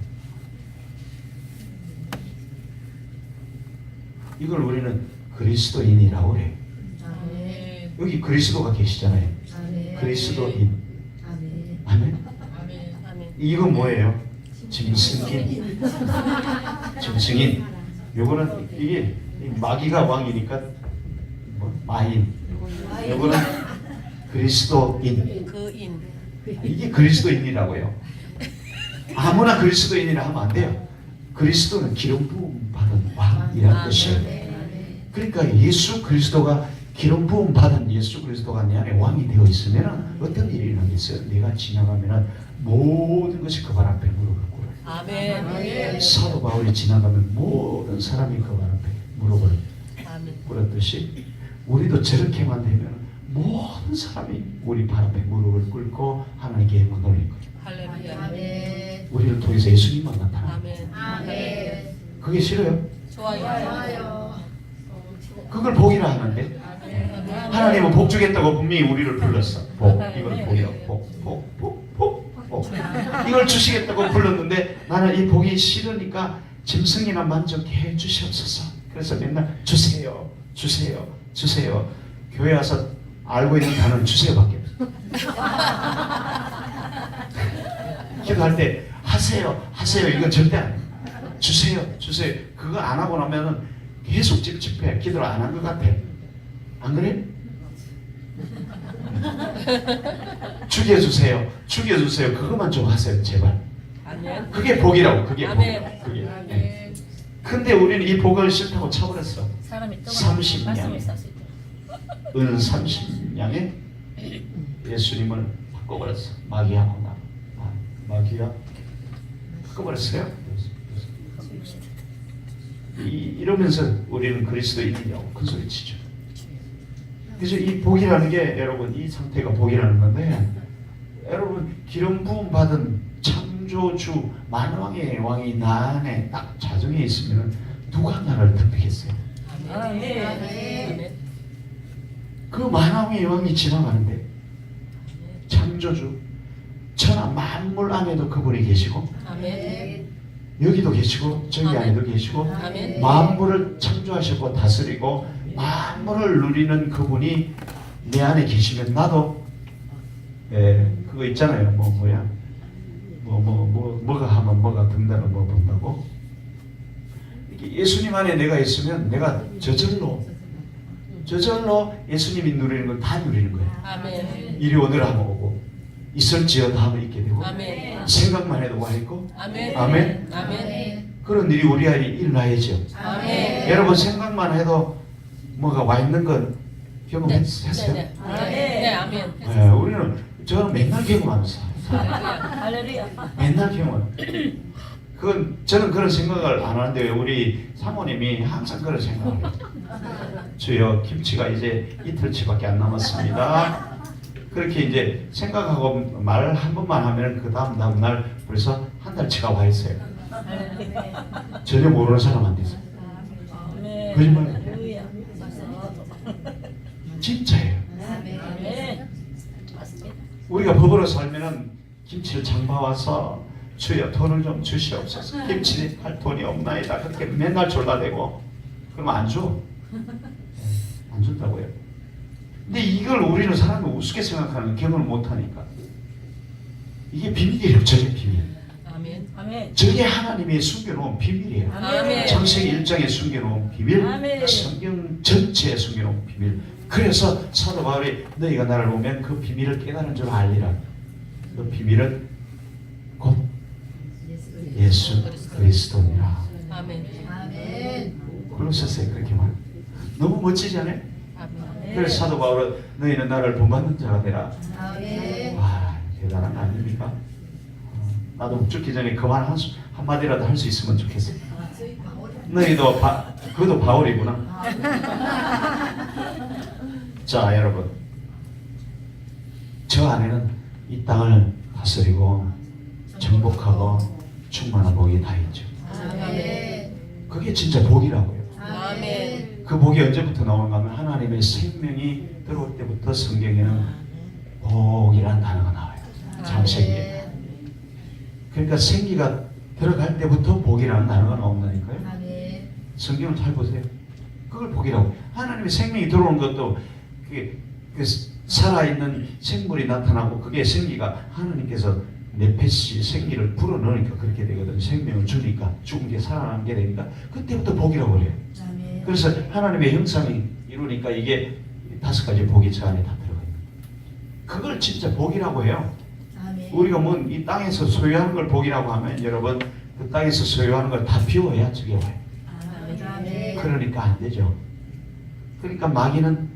이걸 우리는 그리스도인이라고 해요. 여기 그리스도가 계시잖아요. 그리스도인. 아멘. 이건 뭐예요? 짐승인. 짐승인. 요거는 이게 마귀가 왕이니까 마인. 요거는 그리스도인. 이게 그리스도인이라고요. 아무나 그리스도인이라 하면 안 돼요. 그리스도는 기름 부음 받은 왕이라는 뜻이에요. 그러니까 예수 그리스도가 기름 부음 받은 예수 그리스도가 내 안에 왕이 되어 있으면 어떤 일이 일어나겠어요? 내가 지나가면 모든 것이 그 발 앞에 무릎을 꿇어요. 아멘. 사도 바울이 지나가면 모든 사람이 그 발 앞에 무릎을 꿇었듯이 우리도 저렇게만 되면 모든 사람이 우리 발 앞에 무릎을 꿇고 하나님께 영광 돌릴 거예요. 할렐루야. 우리를 통해서 예수님만 나타나요. 아멘. 그게 싫어요? 좋아요. 그걸 복이라 하는데 하나님은 복 주겠다고 분명히 우리를 불렀어. 복. 이건 복이라고. 복. 복. 이걸 주시겠다고 불렀는데 나는 이 복이 싫으니까 짐승이나 만족해 해 주시옵소서. 그래서 맨날 주세요, 주세요, 주세요. 교회 와서 알고 있는 단어는 주세요밖에 없어요. 기도할 때 하세요, 하세요 이건 절대 안 해요. 주세요, 주세요. 그거 안 하고 나면은 계속 찝찝해. 기도를 안 한 것 같아. 안 그래? 죽여주세요, 죽여주세요. 그것만 좀 하세요, 제발. 아멘. 그게 복이라고. 그게 아멘. 복이라고. 그게. 네. 근데 우리는 이 복을 싫다고 차버렸어. 사람이 또 30년. 말씀을 쌓수 있다. 은 30냥에 예수님을 바꿔버렸어. 마귀하고 나. 마귀야 바꿔버렸어요. 이러면서 우리는 그리스도인이라고 큰 소리 치죠. 그래서 이 복이라는 게 여러분 이 상태가 복이라는 건데 여러분 기름 부음 받은 창조주 만왕의 왕이 나 안에 딱 자정에 있으면 누가 나를 덮이겠어요? 아멘. 아멘. 그 만왕의 왕이 지나가는데 창조주 천하 만물 안에도 그분이 계시고 아멘. 여기도 계시고 저기 아멘. 안에도 계시고 아멘. 만물을 창조하셨고 다스리고 만물을 누리는 그분이 내 안에 계시면 나도 그거 있잖아요. 뭐가 하면 뭐가 든다는 뭐 본다고. 이렇게 예수님 안에 내가 있으면 내가 저절로 예수님이 누리는 걸 다 누리는 거예요. 아멘. 이리 오너라 하면 오고 있을지어다 하면 있게 되고 아멘. 생각만 해도 와 있고 아멘. 아멘. 아멘. 그런 일이 우리 안에 일어나야죠. 아멘. 여러분 생각만 해도 뭐가 와 있는 건 경험했어요? 네. 네. 아멘. 네, 우리는 저는 맨날 경험하면서 할렐루야. 맨날 경험. 그건 저는 그런 생각을 안 하는데 우리 사모님이 항상 그런 생각을 해요. 주여 김치가 이제 이틀치밖에 안 남았습니다. 그렇게 이제 생각하고 말 한 번만 하면 그 다음 날 벌써 한 달치가 와 있어요. 전혀 모르는 사람한테서. 아멘. 거짓말. 할렐루야. 진짜예요. 아멘. 맞습니다. 우리가 법으로 살면은 김치를 장봐와서 주여 돈을 좀 주시옵소서. 김치 할 돈이 없나이다. 그렇게 맨날 졸라대고 그러면 안 줘. 안 준다고요. 근데 이걸 우리는 사람이 우습게 생각하는 경험을 못하니까 이게 비밀이에요. 저게 비밀. 아멘. 아멘. 저게 하나님이 숨겨놓은 비밀이에요. 아멘. 창세기 1장에 숨겨놓은 비밀, 아멘. 성경 전체에 숨겨놓은 비밀. 그래서 사도 바울이 너희가 나를 보면 그 비밀을 깨달은 줄 알리라. 그 비밀은 곧 예수 그리스도니라. 아멘. 아멘. 그러셨어요. 그렇게 말. 너무 멋지지 않아요? 아멘. 그래서 사도 바울은 너희는 나를 본받는 자가 되라. 아멘. 와 대단한 거 아닙니까? 나도 죽기 전에 그만 한마디라도 할 수 있으면 좋겠어요. 너희도 그것도 바울이구나. 자 여러분 저 안에는 이 땅을 다스리고 정복하고 충만한 복이 다 있죠. 아멘. 그게 진짜 복이라고요. 아멘. 그 복이 언제부터 나오는가 하면 하나님의 생명이 들어올 때부터 성경에는 복이라는 단어가 나와요. 창세기에. 그러니까 생기가 들어갈 때부터 복이라는 단어가 나온다니까요. 아멘. 성경을 잘 보세요. 그걸 복이라고. 하나님의 생명이 들어오는 것도 그 살아있는 생물이 나타나고 그게 생기가 하나님께서 네페시 생기를 불어넣으니까 그렇게 되거든. 생명을 주니까 죽은 게 살아나는 게 되니까 그때부터 복이라고 그래요. 아멘. 그래서 하나님의 형상이 이루니까 이게 5가지 복이 저 안에 다 들어가 있는 거예요. 그걸 진짜 복이라고 해요. 아멘. 우리가 뭐 이 땅에서 소유하는 걸 복이라고 하면 여러분 그 땅에서 소유하는 걸 다 비워야 저게 와요. 아멘. 그러니까 안 되죠. 그러니까 마귀는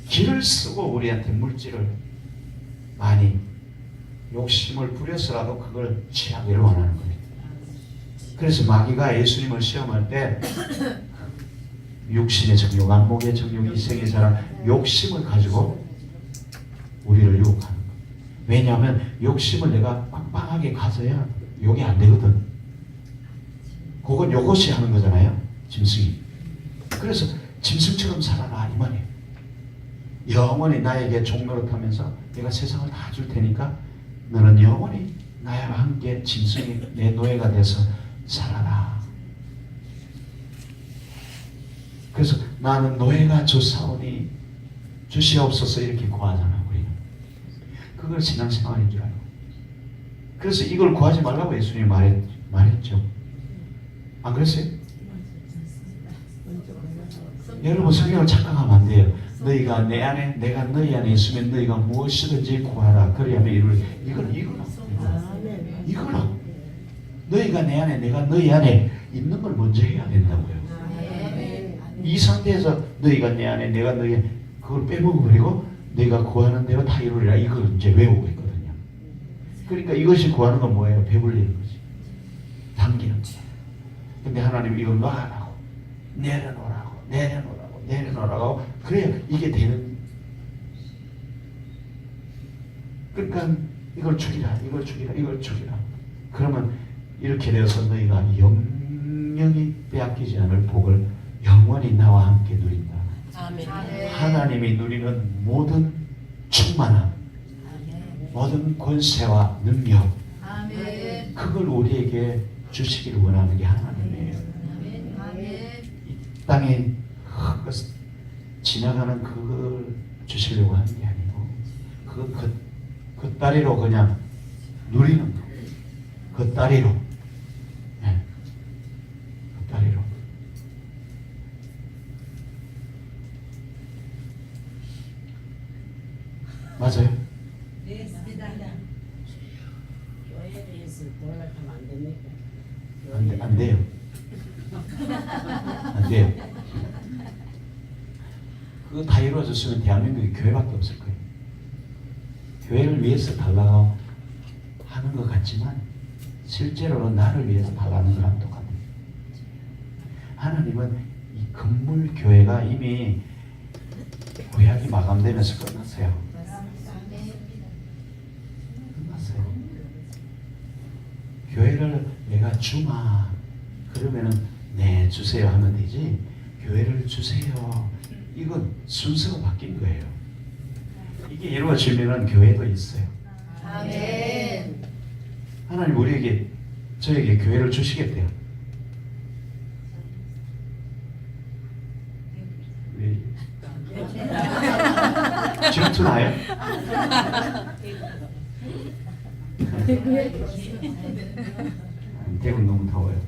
길을 쓰고 우리한테 물질을 많이 욕심을 부려서라도 그걸 취하기를 원하는 겁니다. 그래서 마귀가 예수님을 시험할 때 육신의 정욕, 안목의 정욕, 이생의 자랑, 욕심을 가지고 우리를 유혹하는 거예요. 왜냐하면 욕심을 내가 빵빵하게 가져야 욕이 안 되거든. 그건 요것이 하는 거잖아요. 짐승이. 그래서 짐승처럼 살아라 이 말이에요. 영원히 나에게 종노릇하면서 내가 세상을 다 줄 테니까 너는 영원히 나와 함께 짐승이 내 노예가 돼서 살아라. 그래서 나는 노예가 좋사오니 주시옵소서 이렇게 구하잖아. 우리는 그걸 신앙생활인 줄 알고. 그래서 이걸 구하지 말라고 예수님이 말했죠. 안 그랬어요? 여러분 성경을 착각하면 안 돼요. 너희가 내 안에 내가 너희 안에 있으면 너희가 무엇이든지 구하라. 그래야만 이거라고. 너희가 내 안에 내가 너희 안에 있는 걸 먼저 해야 된다고요. 이 상태에서 너희가 내 안에 내가 너희 안에 그걸 빼먹어버리고 너희가 구하는 대로 다 이루리라. 이걸 이제 외우고 있거든요. 그러니까 이것이 구하는 건 뭐예요? 배불리는 거지. 당기는 거지. 근데 하나님 이걸 놔라고 내려놓으라고 그래야 이게 되는. 그러니까 이걸 죽이라. 그러면 이렇게 되어서 너희가 영영이 빼앗기지 않을 복을 영원히 나와 함께 누린다. 아멘. 하나님이 누리는 모든 충만함, 모든 권세와 능력, 아멘. 그걸 우리에게 주시기를 원하는 게 하나님이에요. 이 땅에 지나가는 그걸 주시려고 하는 게 아니고 그 다리로 그냥 누리는 거. 그 다리로. 네. 그 다리로. 맞아요? 네, 맞습니다. 교회에 대해서 돌아가면 안 됩니까? 안 돼요. 안 돼요. 그거 다 이루어졌으면 대한민국에 교회밖에 없을 거예요. 교회를 위해서 달라고 하는 것 같지만 실제로는 나를 위해서 달라는 거랑 똑같아요. 하나님은 이 건물 교회가 이미 구약이 마감되면서 끝났어요. 끝났어요. 교회를 내가 주마 그러면은 네 주세요 하면 되지, 교회를 주세요 이건 순서가 바뀐 거예요. 이게 이루어지면은 교회도 있어요. 아멘. 하나님 우리에게 저에게 교회를 주시겠대요. 왜? 질투나요? 대구는 너무 더워요.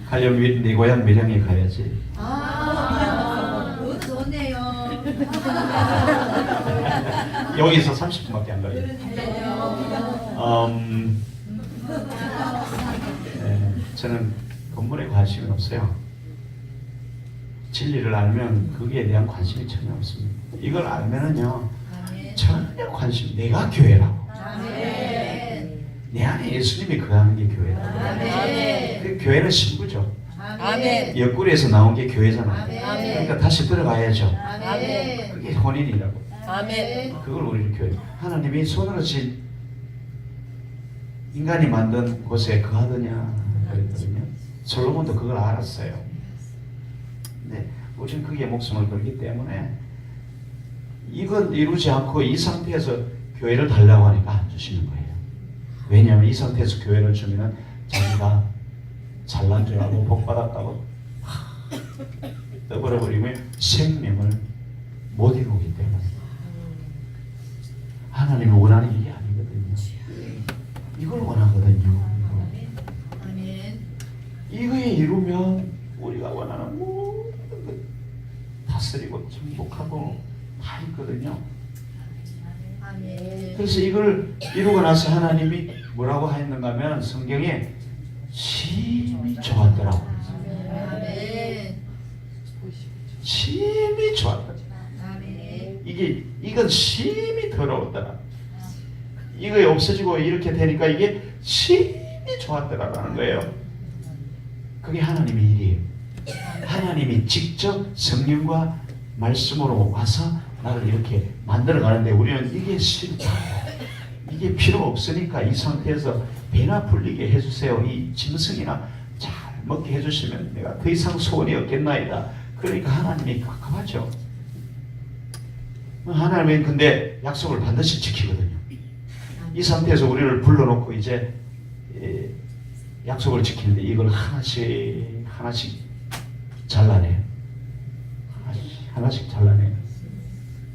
가려면 내 고향 밀양에 가야지. 너무 좋네요. 여기서 30분밖에 안 걸려요. 저는 건물에 관심이 없어요. 진리를 알면 거기에 대한 관심이 전혀 없습니다. 이걸 알면은요 전혀 관심. 내가 교회라고. 아멘. 내 안에 예수님이 거하는 게 교회라고. 아멘. 그 교회는 신부죠. 아멘. 옆구리에서 나온 게 교회잖아요. 아멘. 그러니까 다시 들어가야죠. 아멘. 그게 혼인이라고. 아멘. 그걸 우리는 교회. 하나님이 손으로 진 인간이 만든 곳에 거하더냐 그랬거든요. 솔로몬도 그걸 알았어요. 근데 우리는 거기에 목숨을 걸기 때문에 이건 이루지 않고 이 상태에서 교회를 달라고 하니까 안 주시는 거예요. 왜냐하면 이 상태에서 교회를 주면은 자기가 잘난 줄 알고 복 받았다고 떠버려버리면 생명을 못 이루기 때문에. 하나님이 원하는 일이 아니거든요. 이걸 원하거든요. 아멘. 이거에 이루면 우리가 원하는 모든 것 다스리고 정복하고 다 있거든요. 아멘. 그래서 이걸 이루고 나서 하나님이 뭐라고 했는가 하면 성경에 심히 좋았더라고. 아멘. 심히 좋았다. 아멘. 이건 심히 더러웠더라. 이거 없어지고 이렇게 되니까 이게 심히 좋았더라라는 거예요. 그게 하나님의 일이에요. 하나님이 직접 성령과 말씀으로 와서 나를 이렇게 만들어 가는데 우리는 이게 싫다. 이게 필요 없으니까 이 상태에서 배나 불리게 해주세요. 이 짐승이나 잘 먹게 해주시면 내가 더 이상 소원이 없겠나이다. 그러니까 하나님이 깝깝하죠. 하나님은 근데 약속을 반드시 지키거든요. 이 상태에서 우리를 불러놓고 이제 약속을 지키는데 이걸 하나씩 잘라내요. 하나씩 잘라내요.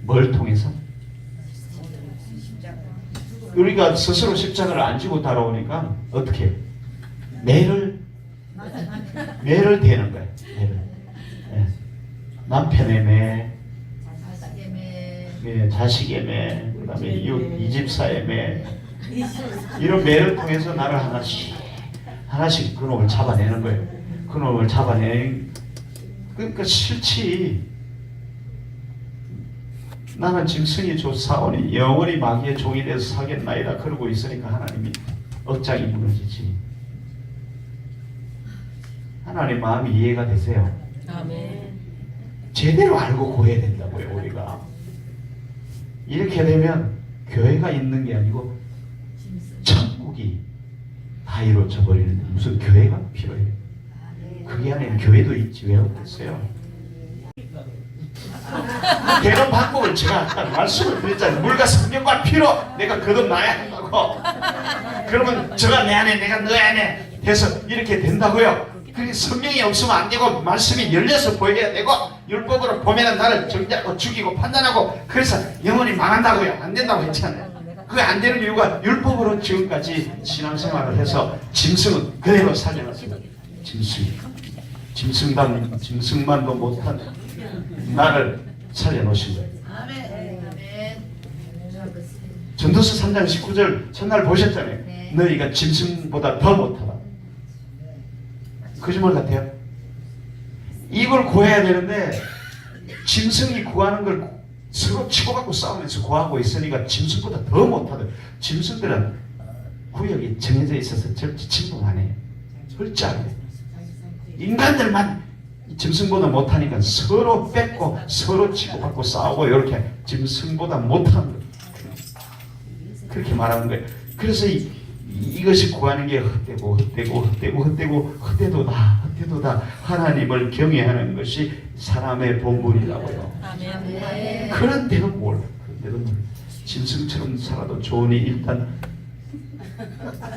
뭘 통해서? 우리가 스스로 십자가를 안 지고 따라오니까 어떻게 해요? 매를 대는 거예요. 매를. 예. 남편의 매, 자식의 매, 그다음에 이 집사의 매, 이런 매를 통해서 나를 하나씩 그놈을 잡아내는 거예요. 그놈을 그러니까 싫지. 나는 지금 승이 좋사오니 영원히 마귀의 종이 돼서 살겠나이다 그러고 있으니까 하나님이 억장이 무너지지. 하나님 마음이 이해가 되세요? 아멘. 제대로 알고 구해야 된다고요. 우리가 이렇게 되면 교회가 있는 게 아니고 천국이 다 이루어져 버리는데 무슨 교회가 필요해요? 그게 안에는 교회도 있지 왜 없겠어요? 되는 방법을 제가 아까 말씀을 드렸잖아요. 물과 성경과 피로 내가 거듭나야 한다고. 그러면 저가 내 안에 내가 너 안에 해서 이렇게 된다고요. 그게 성경이 없으면 안 되고 말씀이 열려서 보여야 되고 율법으로 보면은 나를 정죄하고 죽이고 판단하고 그래서 영혼이 망한다고요. 안 된다고 했잖아요. 그게 안 되는 이유가 율법으로 지금까지 신앙생활을 해서 짐승은 그대로 살려놨습니다. 짐승만도 못한 나를 살려놓으신 거예요. 전도서 3장 19절 첫날 보셨잖아요. 네. 너희가 짐승보다 더 못하다. 거짓말 같아요? 이걸 구해야 되는데 짐승이 구하는 걸 서로 치고받고 싸우면서 구하고 있으니까 짐승보다 더 못하다. 짐승들은 구역이 정해져 있어서 절대 침범 안 해요. 절대 안 해요. 인간들만 짐승보다 못하니까 서로 뺏고 서로 치고받고 싸우고 이렇게 짐승보다 못하는 거예요. 그렇게 말하는 거예요. 그래서 이것이 구하는 게 헛되도다 하나님을 경외하는 것이 사람의 본분이라고요. 아멘. 그런데도 짐승처럼 살아도 좋으니 일단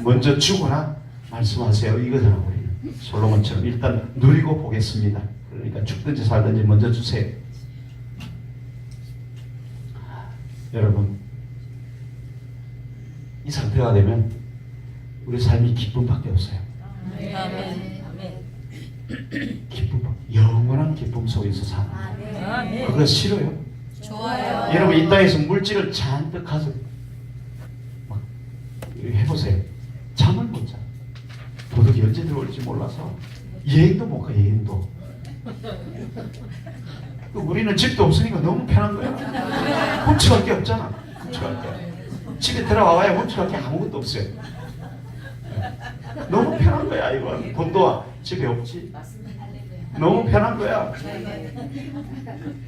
먼저 주거나 말씀하세요. 이거잖아. 우리 솔로몬처럼 일단 누리고 보겠습니다. 그러니까 죽든지 살든지 먼저 주세요. 여러분 이 상태가 되면 우리 삶이 기쁨밖에 없어요. 아멘. 기쁨, 영원한 기쁨 속에서 사는 아멘. 그거 싫어요? 좋아요. 여러분 이 땅에서 물질을 잔뜩 가서 막 해보세요. 잠을 못 자. 도둑이 언제 들어올지 몰라서 여행도 못 가. 여행도. 우리는 집도 없으니까 너무 편한 거야. 훔쳐갈 게 없잖아. 훔쳐갈 게. 집에 들어와야 훔쳐갈 게 아무것도 없어요. 너무 편한 거야. 이건 돈도 집에 없지. 너무 편한 거야.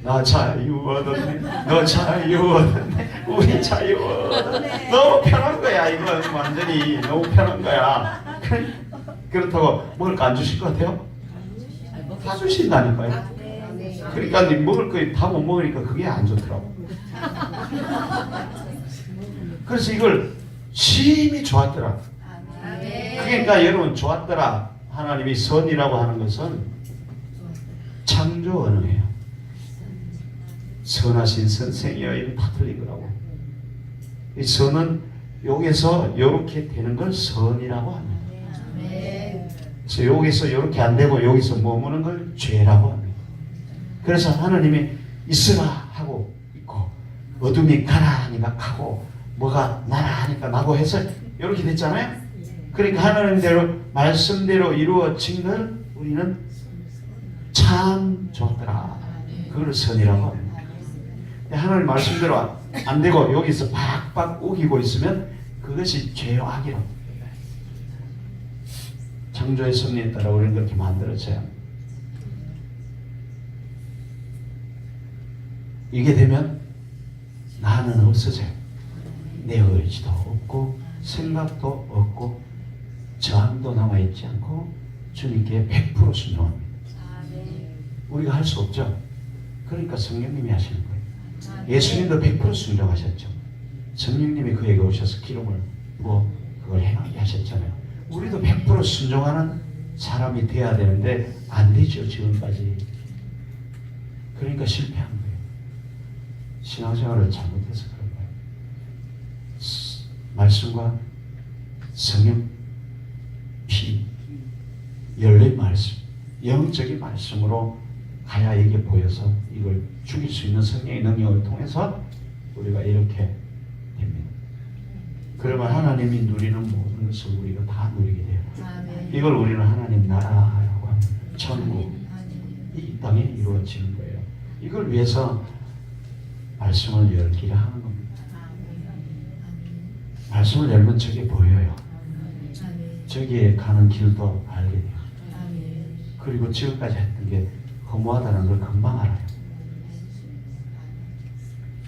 나 자유 얻었네. 너 자유 얻었네. 우리 자유 얻었네. 너무 편한 거야. 이건 완전히 너무 편한 거야. 그렇다고 먹을 거 안 주실 것 같아요? 다 주신다니까요. 그러니까 먹을 거 다 못 먹으니까 그게 안 좋더라고. 그래서 이걸 심히 좋았더라. 그러니까 여러분 좋았더라. 하나님이 선이라고 하는 것은 창조 언어예요. 선하신 선생이여 이런 다 틀린 거라고. 이 선은 여기서 이렇게 되는 걸 선이라고 합니다. 그래서 여기서 이렇게 안 되고 여기서 머무는 걸 죄라고 합니다. 그래서 하나님이 있으라 하고 있고 어둠이 가라 하니까 가고 뭐가 나라 하니까 나고 해서 이렇게 됐잖아요. 그러니까 하나님대로 말씀대로 이루어진 걸 우리는 참 좋더라. 그걸 선이라고 합니다. 하나님 말씀대로 안 되고 여기서 박박 우기고 있으면 그것이 죄요 악이라고. 창조의 섭리에 따라 우리는 그렇게 만들어져요. 이게 되면 나는 없어져요. 내 의지도 없고 생각도 없고 저항도 남아있지 않고 주님께 100% 순종합니다. 우리가 할 수 없죠. 그러니까 성령님이 하시는 거예요. 예수님도 100% 순종하셨죠. 성령님이 그에게 오셔서 기름을 부어 그걸 행하게 하셨잖아요. 우리도 100% 순종하는 사람이 돼야 되는데 안 되죠, 지금까지. 그러니까 실패한 거예요. 신앙생활을 잘못해서 그런 거예요. 말씀과 성령, 피, 열린 말씀, 영적인 말씀으로 가야 이게 보여서 이걸 죽일 수 있는 성령의 능력을 통해서 우리가 이렇게 됩니다. 그러면 하나님이 누리는 모든 것을 우리가 다 누리게 돼요. 아멘. 이걸 우리는 하나님 나라라고 합니다. 천국, 아멘. 이 땅에 이루어지는 거예요. 이걸 위해서 말씀을 열기를 하는 겁니다. 아멘. 말씀을 열면 저게 보여요. 아멘. 저기에 가는 길도 알게 돼요. 아멘. 그리고 지금까지 했던 게 허무하다는 걸 금방 알아요.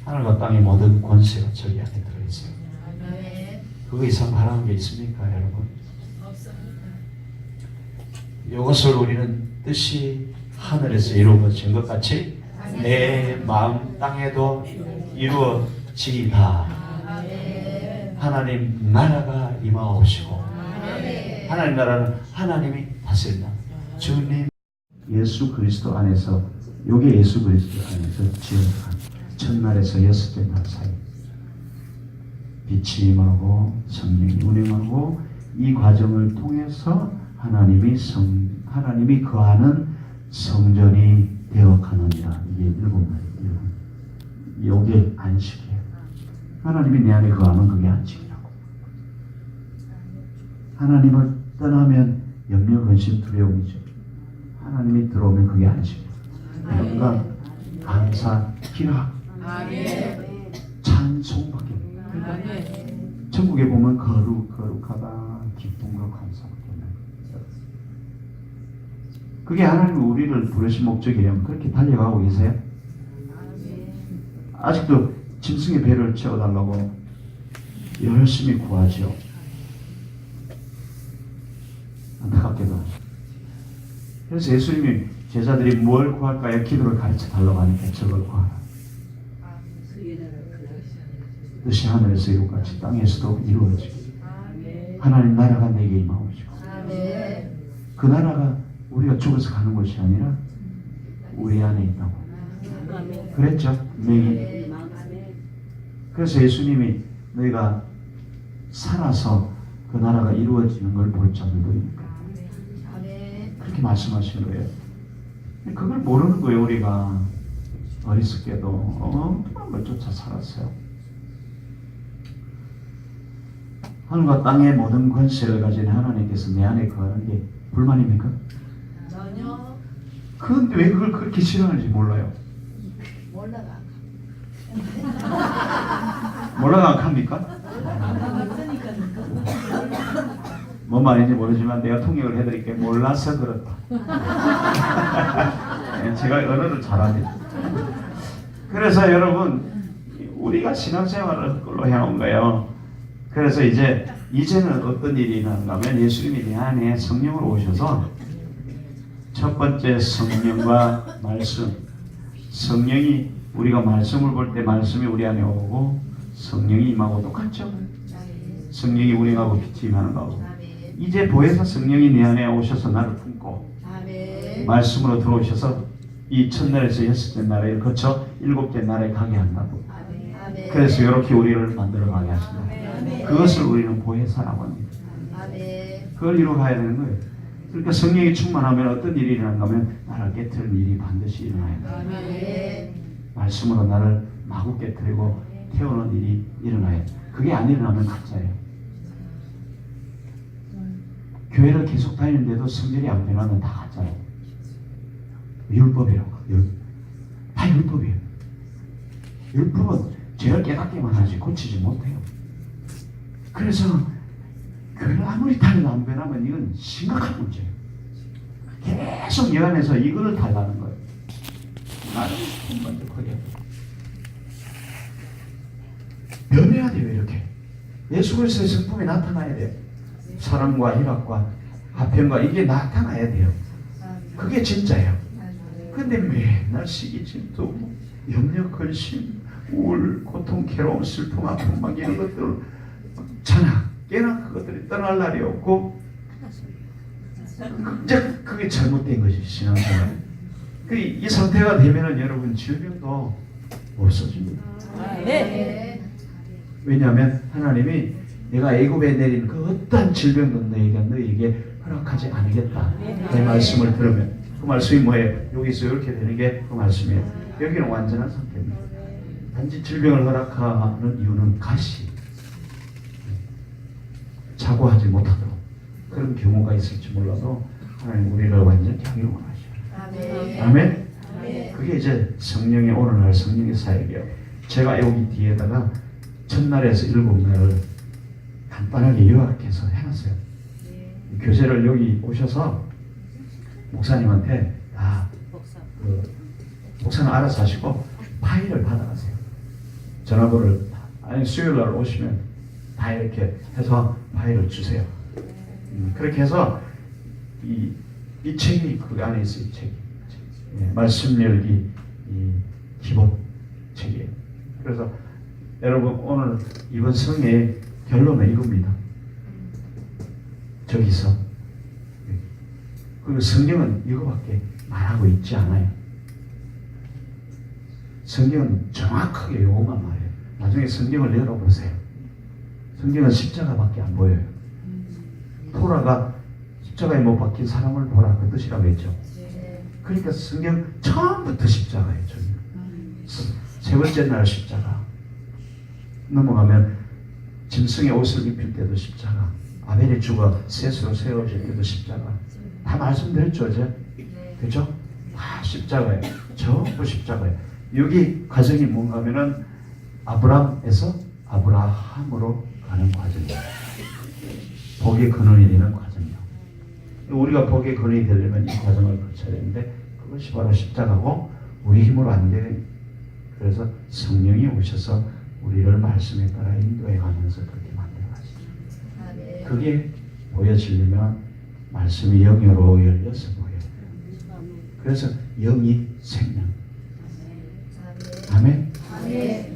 하늘과 땅의 모든 권세가 저기 안에 들어있어요. 아멘. 그거 이상 바라는 게 있습니까, 여러분? 없습니다. 이것을 우리는 뜻이 하늘에서 이루어진 것 같이 내 마음 땅에도 이루어지이다. 아멘. 하나님 나라가 임하옵시고 아멘. 하나님 나라는 하나님이 다스린다. 주님 예수 그리스도 안에서 요게 예수 그리스도 안에서 지어간 첫날에서 여섯째 날 사이 빛이 임하고 성령이 운행하고 이 과정을 통해서 하나님이 거하는 성전이 되어가느니라. 이게 일곱 말이에요. 요게 안식이에요. 하나님이 내 안에 거하면 그게 안식이라고. 하나님을 떠나면 염려, 근심, 두려움이죠. 하나님이 들어오면 그게 안식이에요. 영광, 감사, 희락, 아멘. 찬송밖에 아멘. 천국에 보면 거룩하다, 기쁨과 감사밖에 없는 거예요. 그게 하나님이 우리를 부르신 목적이에요. 그렇게 달려가고 계세요? 아직도 짐승의 배를 채워달라고 열심히 구하죠. 안타깝게도. 그래서 예수님이 제자들이 뭘 구할까요? 기도를 가르쳐 달라고 하니까 저걸 구하라. 뜻이 하늘에서 이루같이 땅에서도 이루어지고 하나님 나라가 내게 임하옵시고 아멘. 그 나라가 우리가 죽어서 가는 것이 아니라 우리 안에 있다고 그랬죠. 분명히. 그래서 예수님이 너희가 살아서 그 나라가 이루어지는 걸 볼 자들도 있니까 아멘. 그렇게 말씀하신 거예요. 그걸 모르는 거예요. 우리가 어리석게도 엉뚱한 걸 쫓아 살았어요. 하늘과 땅의 모든 권세를 가진 하나님께서 내 안에 거하는 게 불만입니까? 전혀 그런데 왜 그걸 그렇게 싫어하는지 몰라요. 몰라가. 몰라가 합니까? 뭔 말인지 모르지만 내가 통역을 해드릴게요. 몰라서 그렇다. 제가 언어를 잘하죠. 그래서 여러분 우리가 신앙생활을 그걸로 해온 거예요. 그래서 이제는 어떤 일이 일어나는가 하면 예수님이 내 안에 성령으로 오셔서 첫 번째 성령과 말씀, 성령이 우리가 말씀을 볼 때 말씀이 우리 안에 오고 성령이 임하고 똑같죠. 성령이 운행하고 빛이 임하는 거고 아멘. 이제 보혜사 성령이 내 안에 오셔서 나를 품고 아멘. 말씀으로 들어오셔서 이 첫날에서 여섯째 날에 거쳐 일곱째 날에 가게 한다고. 아멘. 아멘. 그래서 이렇게 우리를 만들어 가게 하신다. 그것을 우리는 보혜사라고 합니다. 아멘. 그걸 이루어가야 되는 거예요. 그러니까 성령이 충만하면 어떤 일이 일어난가 하면 나를 깨트리는 일이 반드시 일어나야 돼요. 아멘. 말씀으로 나를 마구 깨트리고 태우는 일이 일어나야 돼요. 그게 안 일어나면 가짜예요. 교회를 계속 다니는데도 성결이 안 변하면 다 가짜예요. 율법이라고. 다 율법이에요. 율법은 죄를 깨닫기만 하지 고치지 못해요. 그래서 교회를 아무리 다녀도 안 변하면 이건 심각한 문제예요. 계속 여 안에서 이거를 달라는 거예요. 나는 먼저 버려. 변해야 돼요. 이렇게 예수 그리스도의 성품이 나타나야 돼요. 사랑과 희락과 화평과 이게 나타나야 돼요. 그게 진짜예요. 근데 맨날 시기 질투 염려 근심 우울, 고통, 괴로움, 슬픔, 아픔 막 이런 것들 자나 깨나 그것들이 떠날 날이 없고 이제 그게 잘못된 것이 신앙생활. 이 상태가 되면은 여러분 질병도 없어집니다. 네. 왜냐하면 하나님이 내가 애굽에 내린 그 어떠한 질병도 너에게 허락하지 않으겠다. 내 말씀을 들으면 그 말씀이 뭐예요? 여기서 이렇게 되는 게 그 말씀이에요. 여기는 완전한 상태입니다. 단지 질병을 허락하는 이유는 가시 자고하지 못하도록 그런 경우가 있을지 몰라도 하나님 우리를 완전히 하기를 원하셔요. 아멘. 그게 이제 성령의 오늘날 성령의 사역이에요. 제가 여기 뒤에다가 첫날에서 7날을 간단하게 요약해서 해놨어요. 교재를 여기 오셔서 목사님한테 다 목사는 알아서 하시고 파일을 받아가세요. 전화번호를 아니 수요일날 오시면 다 이렇게 해서 파일을 주세요. 그렇게 해서 이 책이 그 안에 있어요. 이 책이. 말씀 열기 이 기본 책이에요. 그래서 여러분 오늘 이번 성의 결론은 이겁니다. 저기서 그 성경은 이거밖에 말하고 있지 않아요. 성경은 정확하게 요것만 말해요. 나중에 성경을 열어보세요. 성경은 십자가밖에 안 보여요. 토라가 십자가에 못 박힌 사람을 보라 그 뜻이라고 했죠. 그러니까 성경 처음부터 십자가예요. 세 번째 날 십자가 넘어가면 짐승의 옷을 입힐 때도 십자가, 아벨이 죽어 셋으로 세워질 때도 십자가. 다 말씀드렸죠, 어제? 그죠? 다 십자가예요. 전부 십자가예요. 여기 과정이 뭔가 하면은 아브람에서 아브라함으로 가는 과정이에요. 복의 근원이 되는 과정이에요. 우리가 복의 근원이 되려면 이 과정을 거쳐야 되는데 그것이 바로 십자가고 우리 힘으로 안 되는. 그래서 성령이 오셔서 우리를 말씀에 따라 인도해 가면서 그렇게 만들어 가시죠. 그게 보여지려면 말씀이 영으로 열려서 보여요. 그래서 영이 생명. 아멘.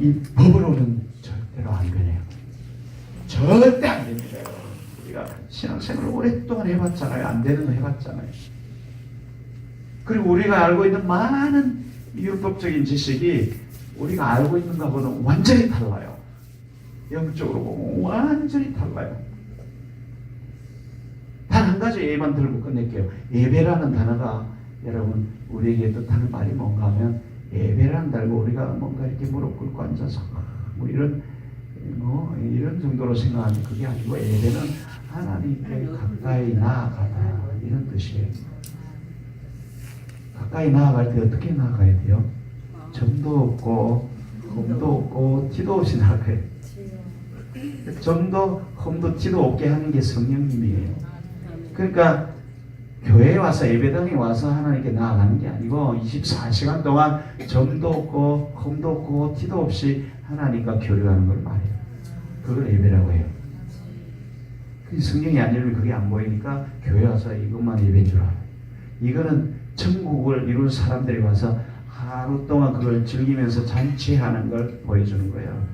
이 법으로는 절대로 안 변해요. 절대 안 됩니다. 우리가 신앙생활을 오랫동안 해봤잖아요. 안 되는 거 해봤잖아요. 그리고 우리가 알고 있는 많은 율법적인 지식이 우리가 알고 있는 것보다는 완전히 달라요. 영적으로 보면 완전히 달라요. 단 한 가지 예만 들고 끝낼게요. 예배라는 단어가 여러분 우리에게 뜻하는 말이 뭔가 하면 예배라는 달고 우리가 뭔가 이렇게 무릎 꿇고 앉아서 뭐 이런 정도로 생각하는 그게 아니고 예배는 하나님께 가까이 나아가다 이런 뜻이에요. 가까이 나아갈 때 어떻게 나아가야 돼요? 점도 없고 흠도 없고 티도 없이 나아가요. 점도 흠도 티도 없게 하는 게 성령님이에요. 그러니까 교회에 와서 예배당에 와서 하나님께 나아가는 게 아니고 24시간 동안 점도 없고 흠도 없고 티도 없이 하나님과 교류하는 걸 말해요. 그걸 예배라고 해요. 성령이 안 열리면 그게 안 보이니까 교회 와서 이것만 예배인 줄 알아요. 이거는 천국을 이룬 사람들이 와서 하루 동안 그걸 즐기면서 잔치하는 걸 보여주는 거예요.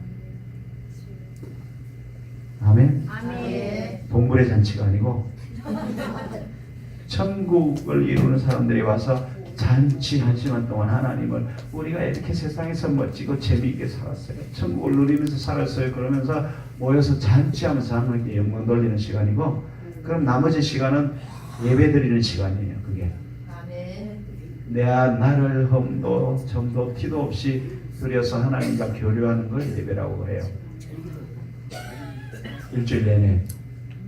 아멘? 아멘. 동물의 잔치가 아니고 천국을 이루는 사람들이 와서 잔치 한 시간 동안 하나님을 우리가 이렇게 세상에서 멋지고 재미있게 살았어요. 천국을 누리면서 살았어요. 그러면서 모여서 잔치하면서 하나님께 영광 돌리는 시간이고 그럼 나머지 시간은 예배 드리는 시간이에요. 그게. 나를 흠도 점도 티도 없이 드려서 하나님과 교류하는 걸 예배라고 해요. 일주일 내내.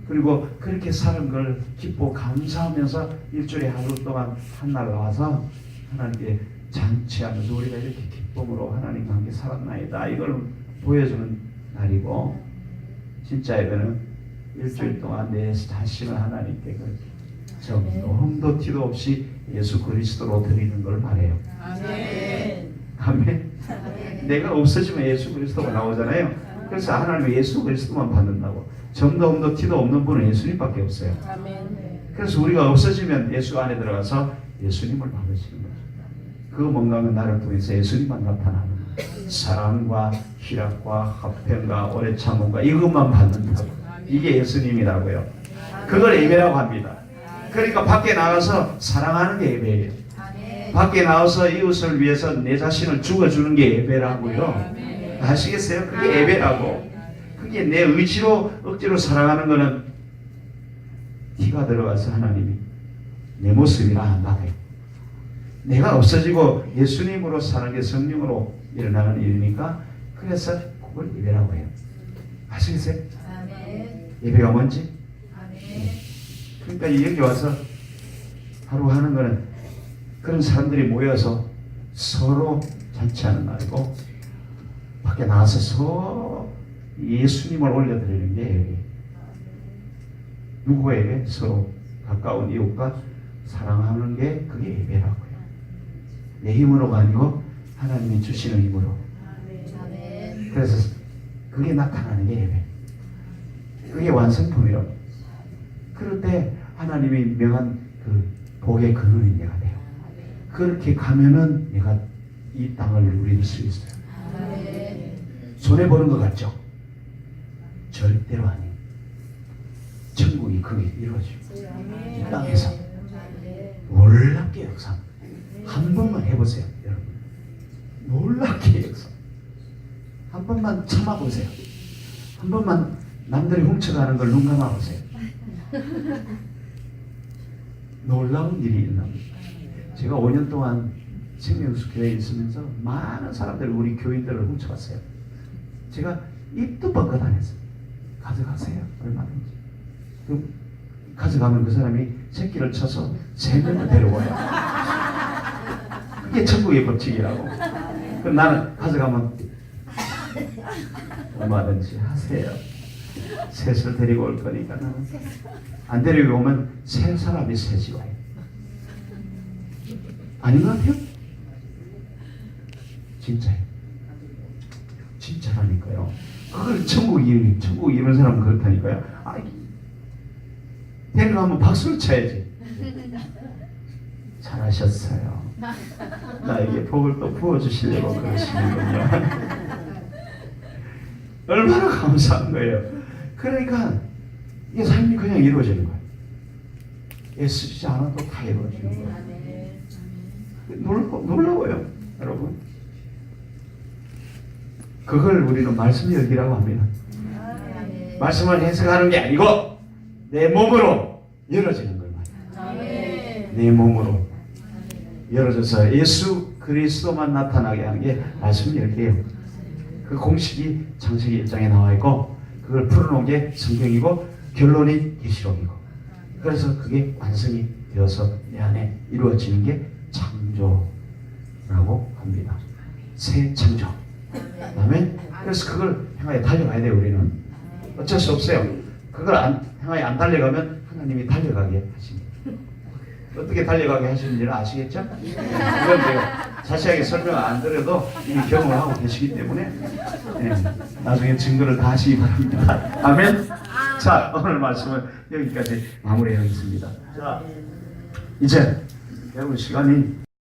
그리고 그렇게 사는 걸 기뻐 감사하면서 일주일에 하루 동안 한날 나와서 하나님께 잔치하면서 우리가 이렇게 기쁨으로 하나님과 함께 살았나이다 이걸 보여주는 날이고 진짜 예배는 일주일 동안 내 자신을 하나님께 점도 흠도 티도 없이 예수 그리스도로 드리는 걸 말해요. 아멘. 아멘. 내가 없어지면 예수 그리스도가 나오잖아요. 그래서 하나님은 예수 그리스도만 받는다고. 점도 흠도 티도 없는 분은 예수님밖에 없어요. 그래서 우리가 없어지면 예수 안에 들어가서 예수님을 받으시는 거죠. 그 뭔가 하면 나를 통해서 예수님만 나타나는 거예요. 사랑과 희락과 화평과 오래 참음과 이것만 받는다고. 이게 예수님이라고요. 그걸 예배라고 합니다. 그러니까 밖에 나가서 사랑하는 게 예배예요. 밖에 나와서 이웃을 위해서 내 자신을 죽어주는 게 예배라고요. 아시겠어요? 그게 예배라고. 그게 내 의지로 억지로 사랑하는 거는 티가 들어가서 하나님이 내 모습이라 한다고요. 내가 없어지고 예수님으로 사는 게 성령으로 일어나는 일이니까 그래서 그걸 예배라고 해요. 아시겠어요? 예배가 뭔지? 그러니까 여기 와서 하루 하는 거는 그런 사람들이 모여서 서로 잔치하는 날이고 밖에 나가서 서로 예수님을 올려드리는 게 예배. 누구에게? 서로 가까운 이웃과 사랑하는 게 그게 예배라고요. 내 힘으로가 아니고 하나님이 주시는 힘으로. 그래서 그게 나타나는 게 예배. 그게 완성품이라고. 그럴 때 하나님이 명한 그 복의 근원이 내가 돼요. 그렇게 가면은 내가 이 땅을 누릴 수 있어요. 손해보는 것 같죠? 절대로 아니에요. 천국이 그게 이루어지고 이 땅에서 놀랍게 역사 한 번만 해보세요. 여러분 놀랍게 역사 한 번만 참아보세요. 한 번만 남들이 훔쳐가는 걸 눈 감아보세요. 놀라운 일이 일어납니다. 제가 5년 동안 생명수교회에 있으면서 많은 사람들이 우리 교인들을 훔쳐갔어요. 제가 입도 뻥끗 안 했어요. 가져가세요. 얼마든지. 그럼 가져가면 그 사람이 새끼를 쳐서 3명을 데려와요. 그게 천국의 법칙이라고. 그럼 나는 가져가면 얼마든지 하세요. 셋을 데리고 올 거니까 나는 안 데리고 오면 세 사람이 셋이 와요. 아닌 것 같아요? 진짜예요. 진짜라니까요. 그걸 천국 이루는 사람은 그렇다니까요. 데려가면 박수를 쳐야지. 잘하셨어요. 나에게 복을 또 부어주시려고 그러시는군요. 얼마나 감사한 거예요. 그러니까 이 삶이 그냥 이루어지는 거예요. 애쓰지 않아도 다 이루어지는 거예요. 놀라워요, 여러분. 그걸 우리는 말씀 열기라고 합니다. 말씀을 해석하는 게 아니고 내 몸으로 열어지는 걸 말이에요. 내 몸으로 열어져서 예수 그리스도만 나타나게 하는 게 말씀 열기예요. 그 공식이 창세기 1장에 나와 있고 그걸 풀어놓은 게 성경이고 결론이 계시록이고 그래서 그게 완성이 되어서 내 안에 이루어지는 게 창조라고 합니다. 새 창조. 아멘. 그래서 그걸 향하여 달려가야 돼요. 우리는 어쩔 수 없어요. 그걸 향하여 안 달려가면 하나님이 달려가게 하십니다. 어떻게 달려가게 하시는지는 아시겠죠? 이건 제가 자세하게 설명 안 드려도 이미 경험을 하고 계시기 때문에 나중에 증거를 다 하시기 바랍니다. 아멘. 자, 오늘 말씀은 여기까지 마무리하겠습니다. 자, 이제 여러분 시간이